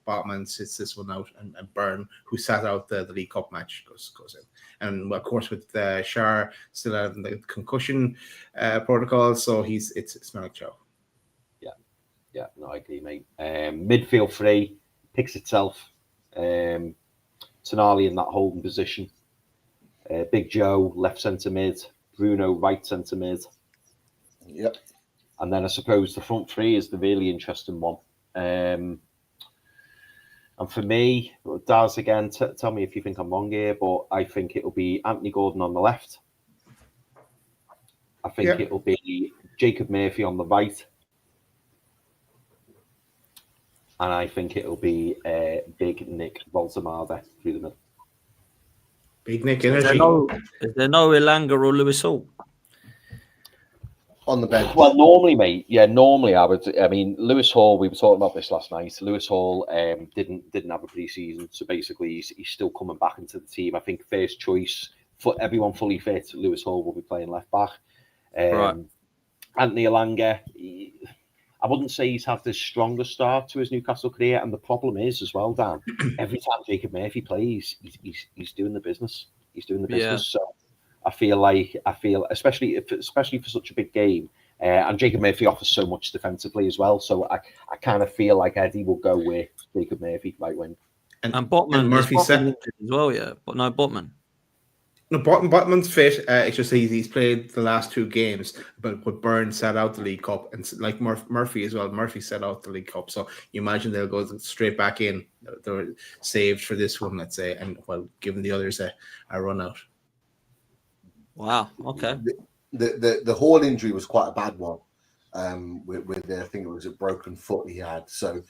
Botman sits this one out, and Byrne, who sat out the League Cup match, goes in. And of course with Shar still out in the concussion protocol, so it's Malik Chow. Yeah, no, I agree, mate. Midfield 3 picks itself. Tonali in that holding position. Big Joe, left centre mid. Bruno, right centre mid. Yep. And then I suppose the front 3 is the really interesting one. And for me, Daz, again, tell me if you think I'm wrong here, but I think it'll be Anthony Gordon on the left. I think it'll be Jacob Murphy on the right. And I think it'll be Big Nick Voltamada through the middle. Big Nick Is energy. there no Elanga or Lewis Hall? On the bench. Well, normally, mate, normally I would. I mean, Lewis Hall. We were talking about this last night. Lewis Hall didn't have a pre-season, so basically he's still coming back into the team. I think first choice for everyone fully fit. Lewis Hall will be playing left back. Right. Anthony Elanga. I wouldn't say he's had the strongest start to his Newcastle career, and the problem is as well, Dan. Every time Jacob Murphy plays, he's doing the business. He's doing the business. So I feel especially for such a big game, and Jacob Murphy offers so much defensively as well. So I kind of feel like Eddie will go with Jacob Murphy right wing. And Botman, and Murphy Botman as well, yeah. But no Botman. No, Botman's fit. It's just he's played the last 2 games, but Burns sat out the League Cup, and like Murphy as well. Murphy sat out the League Cup, so you imagine they'll go straight back in. They're saved for this one, let's say, and giving the others a run out. Wow. Okay. The Hall injury was quite a bad one. With I think it was a broken foot he had. So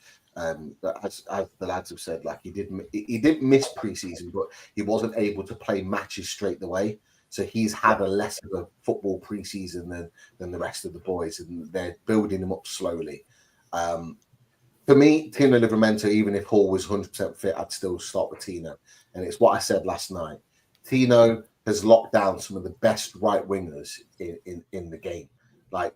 as the lads have said, like he didn't miss preseason, but he wasn't able to play matches straight away. So he's had a less of a football preseason than the rest of the boys, and they're building him up slowly. For me, Tino Livramento, even if Hall was 100% fit, I'd still start with Tino. And it's what I said last night. Tino has locked down some of the best right wingers in the game. Like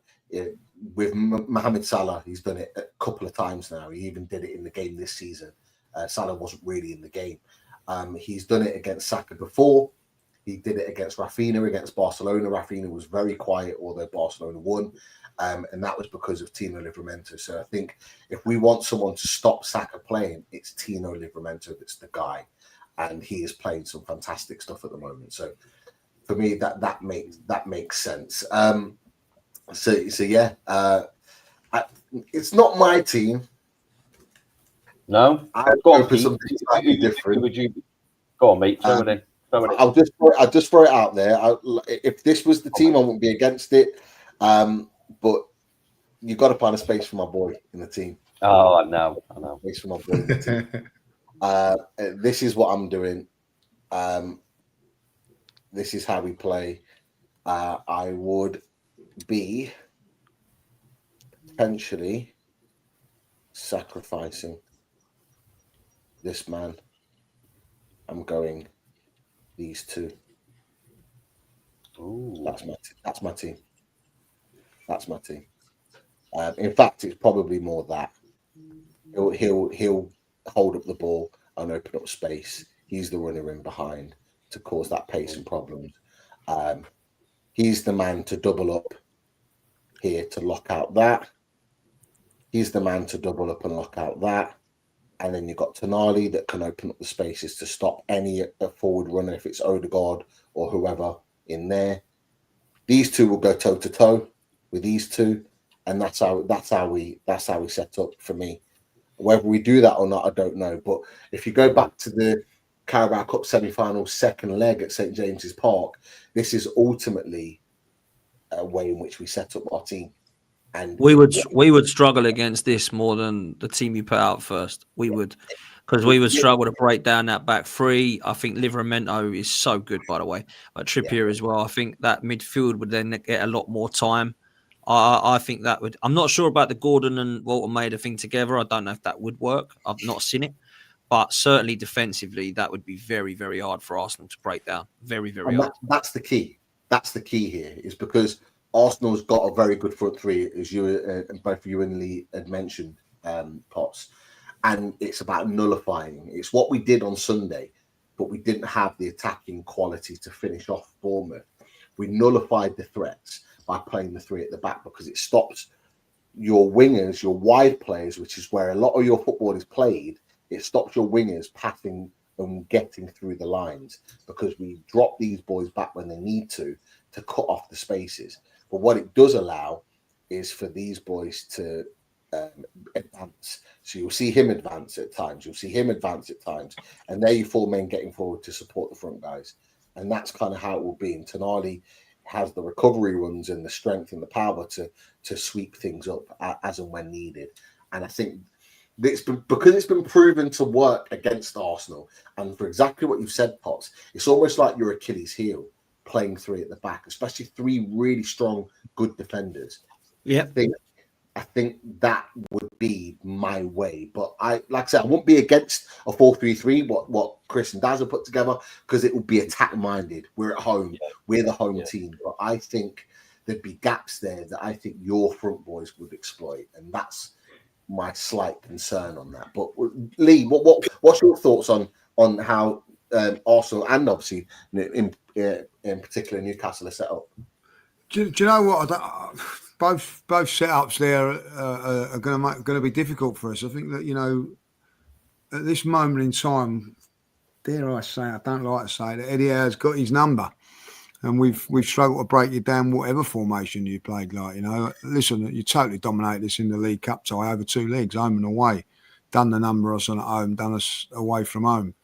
with Mohamed Salah, he's done it a couple of times now. He even did it in the game this season. Salah wasn't really in the game. He's done it against Saka before. He did it against Rafinha, against Barcelona. Rafinha was very quiet, although Barcelona won. And that was because of Tino Livramento. So I think if we want someone to stop Saka playing, it's Tino Livramento that's the guy. And he is playing some fantastic stuff at the moment. So for me, that makes sense. So yeah, it's not my team. No, go on for something slightly different. Would you go on, mate? Throw it in. I'll just throw it out there. If this was the team, I wouldn't be against it. But you got to find a space for my boy in the team. Oh, I know. Space for my boy in the team. This is what I'm doing. This is how we play. I would be potentially sacrificing this man. I'm going these two. Ooh. That's my team. That's my team. In fact, it's probably more that he'll hold up the ball and open up space. He's the runner in behind to cause that pace and problems. He's the man to double up here to lock out that. He's the man to double up and lock out that. And then you've got Tonali that can open up the spaces to stop any forward runner if it's Odegaard or whoever in there. These two will go toe to toe with these two, and that's how we set up for me. Whether we do that or not, I don't know. But if you go back to the Carabao Cup semi-final second leg at St James's Park, this is ultimately a way in which we set up our team. And we would struggle against this more than the team you put out first. We would, because we would struggle to break down that back three. I think Livramento is so good, by the way, but Trippier as well. I think that midfield would then get a lot more time. I think that would. I'm not sure about the Gordon and Walter Maida thing together. I don't know if that would work. I've not seen it, but certainly defensively, that would be very, very hard for Arsenal to break down. Very, very hard. That's the key. That's the key here, is because Arsenal's got a very good front three, as you both you and Lee had mentioned, Potts, and it's about nullifying. It's what we did on Sunday, but we didn't have the attacking quality to finish off Bournemouth. We nullified the threats by playing the three at the back, because it stops your wingers, your wide players, which is where a lot of your football is played. It stops your wingers passing and getting through the lines, because we drop these boys back when they need to cut off the spaces. But what it does allow is for these boys to advance. So you'll see him advance at times. You'll see him advance at times. And there you four men getting forward to support the front guys. And that's kind of how it will be. And Tonali has the recovery runs and the strength and the power to sweep things up as and when needed. And I think because it's been proven to work against Arsenal, and for exactly what you've said, Potts, it's almost like your Achilles heel playing three at the back, especially three really strong, good defenders. Yeah, I think that would be my way. But like I said, I won't be against a 4-3-3, what Chris and Daz have put together, because it would be attack minded. We're at home, we're the home team. But I think there'd be gaps there that I think your front boys would exploit, and that's my slight concern on that. But Lee, what's your thoughts on how Arsenal and obviously in particular Newcastle are set up? Do you know what? Both setups there are going to be difficult for us. I think that, you know, at this moment in time, dare I say, I don't like to say that Eddie Howe's got his number, and we've struggled to break you down whatever formation you played. Like, you know, listen, you totally dominated us in the League Cup tie over 2 legs, home and away. Done the number us on at home, done us away from home.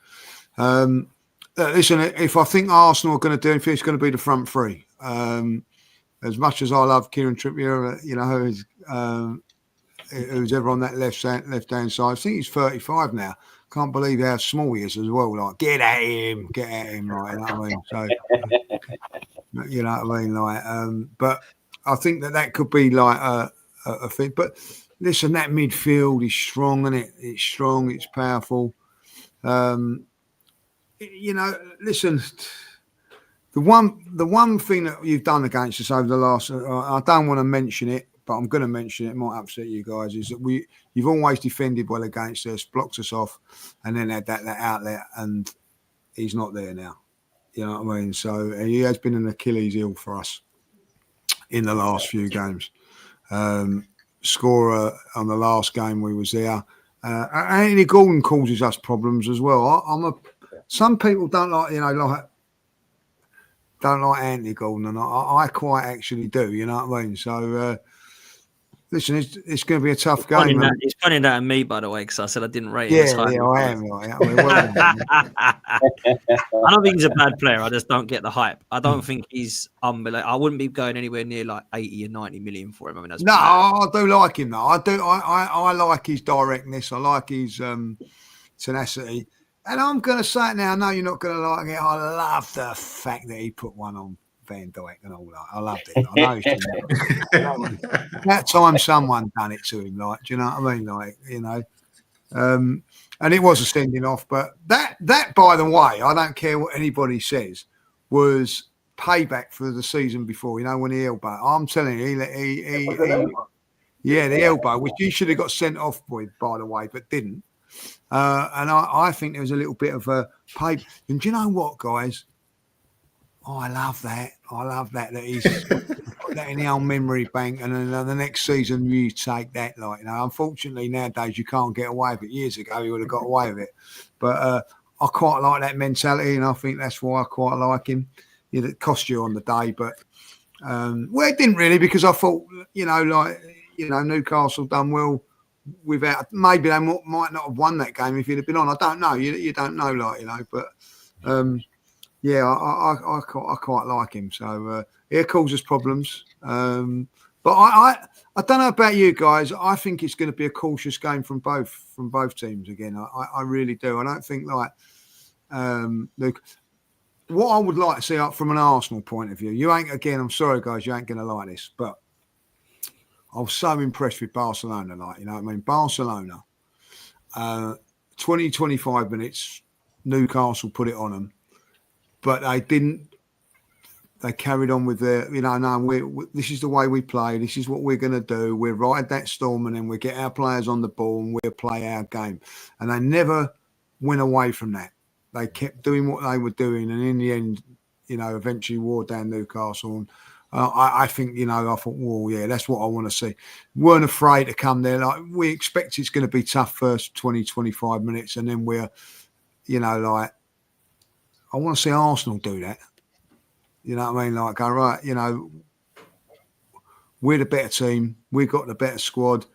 Listen, if I think Arsenal are going to do anything, it's going to be the front three. As much as I love Kieran Trippier, you know, who's ever on that left hand side, I think he's 35 now. Can't believe how small he is as well. Like, get at him, like, you know what I mean? So, you know what I mean? Like, but I think that could be like a thing. But listen, that midfield is strong, isn't it? It's strong, it's powerful. You know, listen. The one thing that you've done against us over the last, I don't want to mention it, but I'm going to mention it. It might upset you guys. Is that you've always defended well against us, blocked us off, and then had that outlet, and he's not there now. You know what I mean? So he has been an Achilles heel for us in the last few games. Scorer on the last game we was there. Anthony Gordon causes us problems as well. Some people don't like, you know, don't like Anthony Gordon, and I quite actually do, you know what I mean? So, listen, it's going to be a tough game. He's pointing that at me, by the way, because I said I didn't rate him. Yeah, I am. Right. I mean, well, I don't think he's a bad player. I just don't get the hype. I don't think he's unbelievable. I wouldn't be going anywhere near like 80 or 90 million for him. I mean, that's I do like him, though. I do. I like his directness. I like his tenacity. And I'm going to say it now. I know you're not going to like it. I love the fact that he put one on Van Dijk and all that. I loved it. I know he's that time someone done it to him. Like, do you know what I mean? Like, you know, and it was a sending off. But that, by the way, I don't care what anybody says, was payback for the season before. You know, when he elbow. I'm telling you, the elbow, which he should have got sent off with, by the way, but didn't. And I think there was a little bit of a pay. And do you know what, guys? Oh, I love that. That he's put that in the old memory bank, and then the next season you take that. Like, you know, unfortunately nowadays you can't get away with it. Years ago you would have got away with it, but I quite like that mentality, and I think that's why I quite like him. It cost you on the day, but well, it didn't really, because I thought, you know, like, you know, Newcastle done well. Without, maybe they might not have won that game if he'd have been on. I don't know. You don't know, like, you know. But yeah, I quite like him. So it causes problems. But I don't know about you guys. I think it's going to be a cautious game from both teams again. I really do. I don't think like what I would like to see up from an Arsenal point of view. You ain't, again, I'm sorry guys, you ain't going to like this, but I was so impressed with Barcelona, like, you know what I mean? Barcelona, 20-25 minutes, Newcastle put it on them, but they didn't. They carried on with their, you know, no, this is the way we play. This is what we're going to do. We'll ride that storm, and then we'll get our players on the ball and we'll play our game. And they never went away from that. They kept doing what they were doing, and in the end, you know, eventually wore down Newcastle. And I think, you know, I thought, well, yeah, that's what I want to see. Weren't afraid to come there. Like, we expect it's going to be tough first 20-25 minutes, and then we're, you know, like, I want to see Arsenal do that. You know what I mean? Like, go, right, you know, we're the better team. We've got the better squad.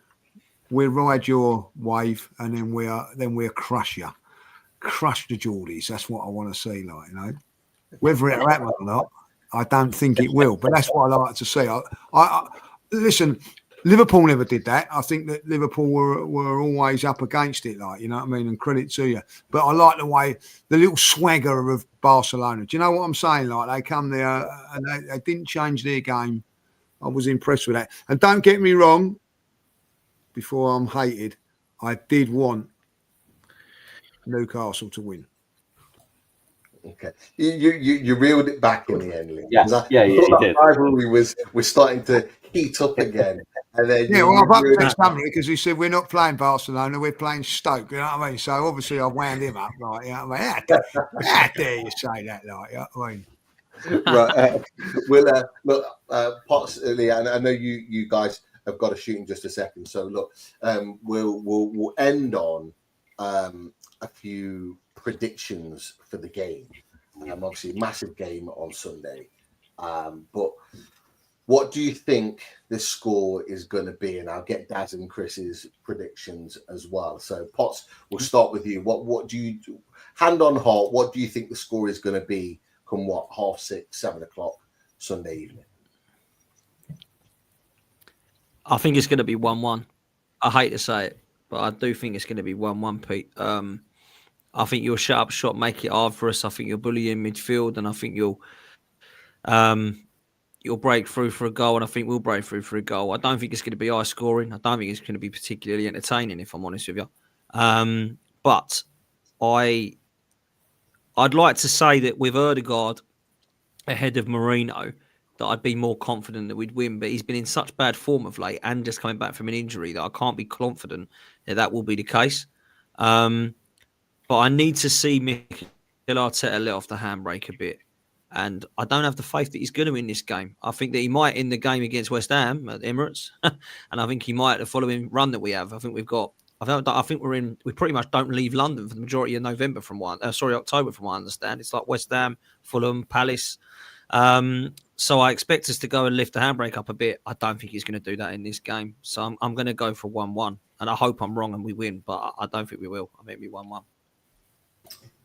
We'll ride your wave, and then we'll crush you. Crush the Geordies. That's what I want to see, like, you know. Whether it'll happen or not, I don't think it will. But that's what I like to see. I listen. Liverpool never did that. I think that Liverpool were always up against it, like, you know what I mean, and credit to you. But I like the little swagger of Barcelona. Do you know what I'm saying? Like, they come there and they didn't change their game. I was impressed with that. And don't get me wrong, before I'm hated, I did want Newcastle to win. Okay, you reeled it back in the end, Lee. Yeah, you did. Rivalry was starting to heat up again, and then I've upset somebody because he said we're not playing Barcelona, we're playing Stoke. You know what I mean? So obviously I've wound him up, like, you know what I mean? How dare you say that, like, you know what I mean? Right, we'll look, Potts, Lee, and I know you guys have got to shoot in just a second. So look, we'll end on a few predictions for the game. Obviously, massive game on Sunday. But what do you think the score is going to be? And I'll get Daz and Chris's predictions as well. So, Potts, we'll start with you. What do you do? Hand on heart, what do you think the score is going to be come 6:30, 7 o'clock Sunday evening? I think it's going to be 1-1. I hate to say it, but I do think it's going to be 1-1, Pete. I think you'll shut up shop, make it hard for us. I think you'll bully in midfield, and I think you'll break through for a goal, and I think we'll break through for a goal. I don't think it's going to be high scoring. I don't think it's going to be particularly entertaining, if I'm honest with you. But I'd like to say that with Ødegaard ahead of Marino, that I'd be more confident that we'd win. But he's been in such bad form of late and just coming back from an injury that I can't be confident that will be the case. But I need to see Mikel Arteta let off the handbrake a bit. And I don't have the faith that he's going to win this game. I think that he might in the game against West Ham at Emirates. And I think he might the following run that we have. I think we pretty much don't leave London for the majority of November October from what I understand. It's like West Ham, Fulham, Palace. So I expect us to go and lift the handbrake up a bit. I don't think he's going to do that in this game. So I'm going to go for 1-1. And I hope I'm wrong and we win, but I don't think we will. I think it'll be 1-1.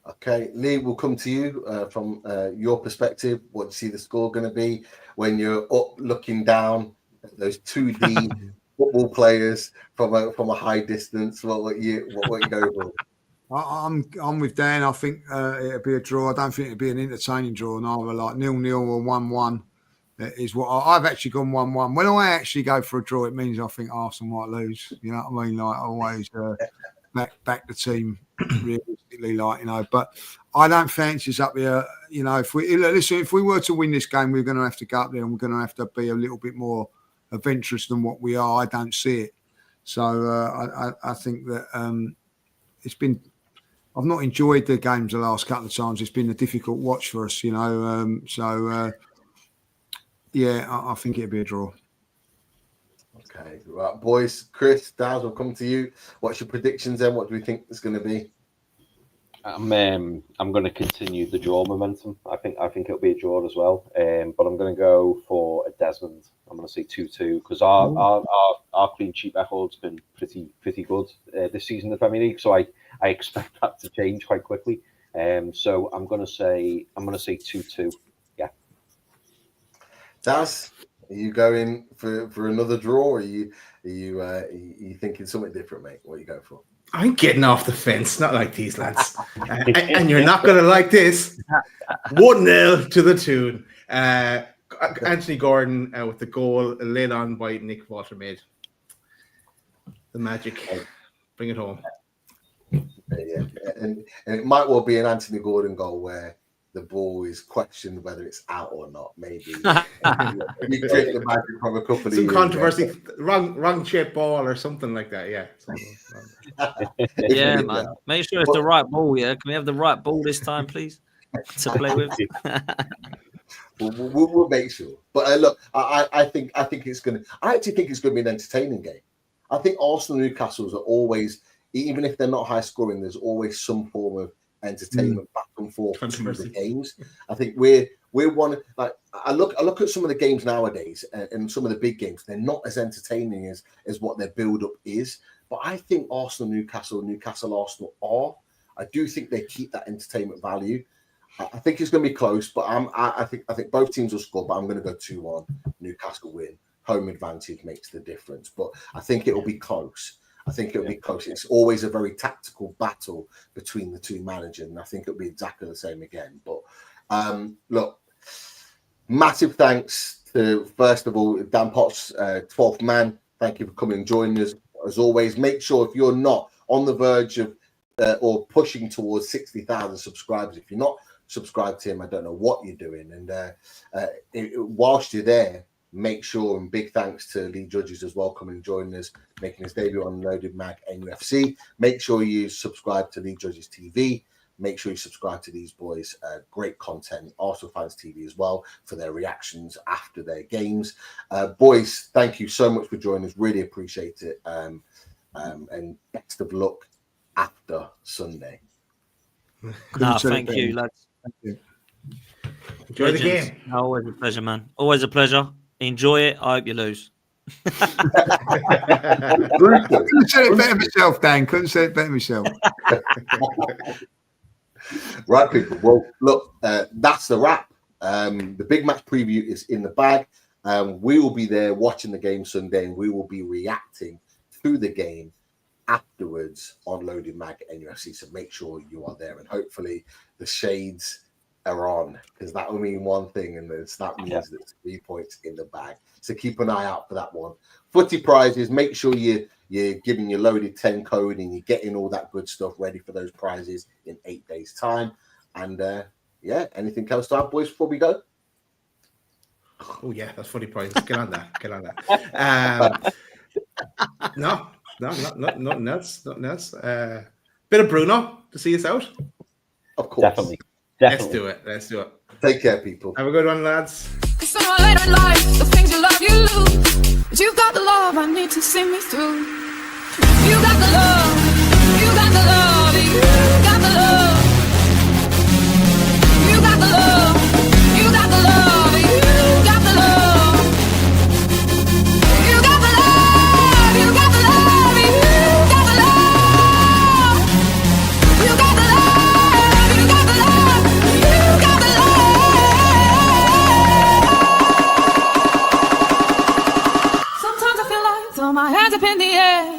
Okay, Lee, we'll come to you from your perspective. What do you see the score going to be when you're up looking down at those 2D football players from a high distance? What you go for? I'm with Dan. I think it'll be a draw. I don't think it'll be an entertaining draw, neither like 0-0 or 1-1. Is what I've actually gone 1-1. When I actually go for a draw, it means I think Arsenal might lose. You know what I mean? Like, I always back the team realistically, like, you know. But I don't fancy us up here. You know, if we were to win this game, we're going to have to go up there and we're going to have to be a little bit more adventurous than what we are. I don't see it. So I think that it's been. I've not enjoyed the games the last couple of times. It's been a difficult watch for us, you know. I think it'll be a draw. Okay, right, boys. Chris, Daz, we'll come to you. What's your predictions then? What do we think it's going to be? I'm going to continue the draw momentum. I think it'll be a draw as well. But I'm going to go for a Desmond. I'm going to say 2-2 because our clean sheet record's been pretty good this season in the Premier League. So I expect that to change quite quickly. So I'm going to say 2-2. Yeah. Daz, are you going for another draw? Or are you thinking something different, mate? What are you going for? I'm getting off the fence, not like these lads. And you're not going to like this. 1-0 to the tune. Anthony Gordon with the goal led on by Nick Watermaid. The magic. Bring it home. Yeah. And it might well be an Anthony Gordon goal where the ball is questioned whether it's out or not. Maybe you create the magic from a couple of some years controversy, ago. wrong shape ball or something like that. Yeah. Yeah, man. Make sure it's the right ball. Yeah, can we have the right ball this time, please, to play with? We'll make sure. But look, I think it's going to. I actually think it's going to be an entertaining game. I think Arsenal and Newcastle's are always, even if they're not high scoring, there's always some form of entertainment back and forth through the games. I think we're one. Like I look at some of the games nowadays, and some of the big games. They're not as entertaining as what their build up is. But I think Arsenal, Newcastle, Arsenal are. I do think they keep that entertainment value. I think it's going to be close, but I think both teams will score. But I'm going to go 2-1. Newcastle win. Home advantage makes the difference, but I think it will be close. I think it'll be close. It's always a very tactical battle between the two managers, and I think it'll be exactly the same again. But look, massive thanks to, first of all, Dan Potts, 12th man. Thank you for coming and joining us. As always, make sure if you're not on the verge of or pushing towards 60,000 subscribers, if you're not subscribed to him, I don't know what you're doing. And whilst you're there, make sure, and big thanks to Lee Judges as well, coming and joining us, making his debut on Loaded Mag NUFC. Make sure you subscribe to LeeJudgesTV. Make sure you subscribe to these boys. Great content. Arsenal Fans TV as well for their reactions after their games. Boys, thank you so much for joining us. Really appreciate it. And best of luck after Sunday. No, thank you, lads. Thank you. Enjoy the game. Always a pleasure, man. Always a pleasure. Enjoy it. I hope you lose. Couldn't say it better myself, Dan. Couldn't say it better myself. Right, people. Well, look, that's the wrap. The big match preview is in the bag. We will be there watching the game Sunday, and we will be reacting to the game afterwards on Loaded Mag NUFC. So make sure you are there, and hopefully the shades are on, because that will mean one thing, and that means there's 3 points in the bag. So keep an eye out for that one. Footy prizes. Make sure you're giving your Loaded 10 code, and you're getting all that good stuff ready for those prizes in 8 days' time. And anything else to add, boys, before we go? Oh yeah, that's funny prizes. Get on that. No, nothing else. Bit of Bruno to see us out. Of course. Definitely. Let's do it. Take care, people. Have a good one, lads. Sooner or later in life, the things you love, you lose. But you've got the love I need to see me through. You got the love, you got the love, you got the love. You got the love, you got the love, you got the love. You got the love, you got the love, you got the love. You got the love, you got the love, you got the love. Sometimes I feel like throw my hands up in the air.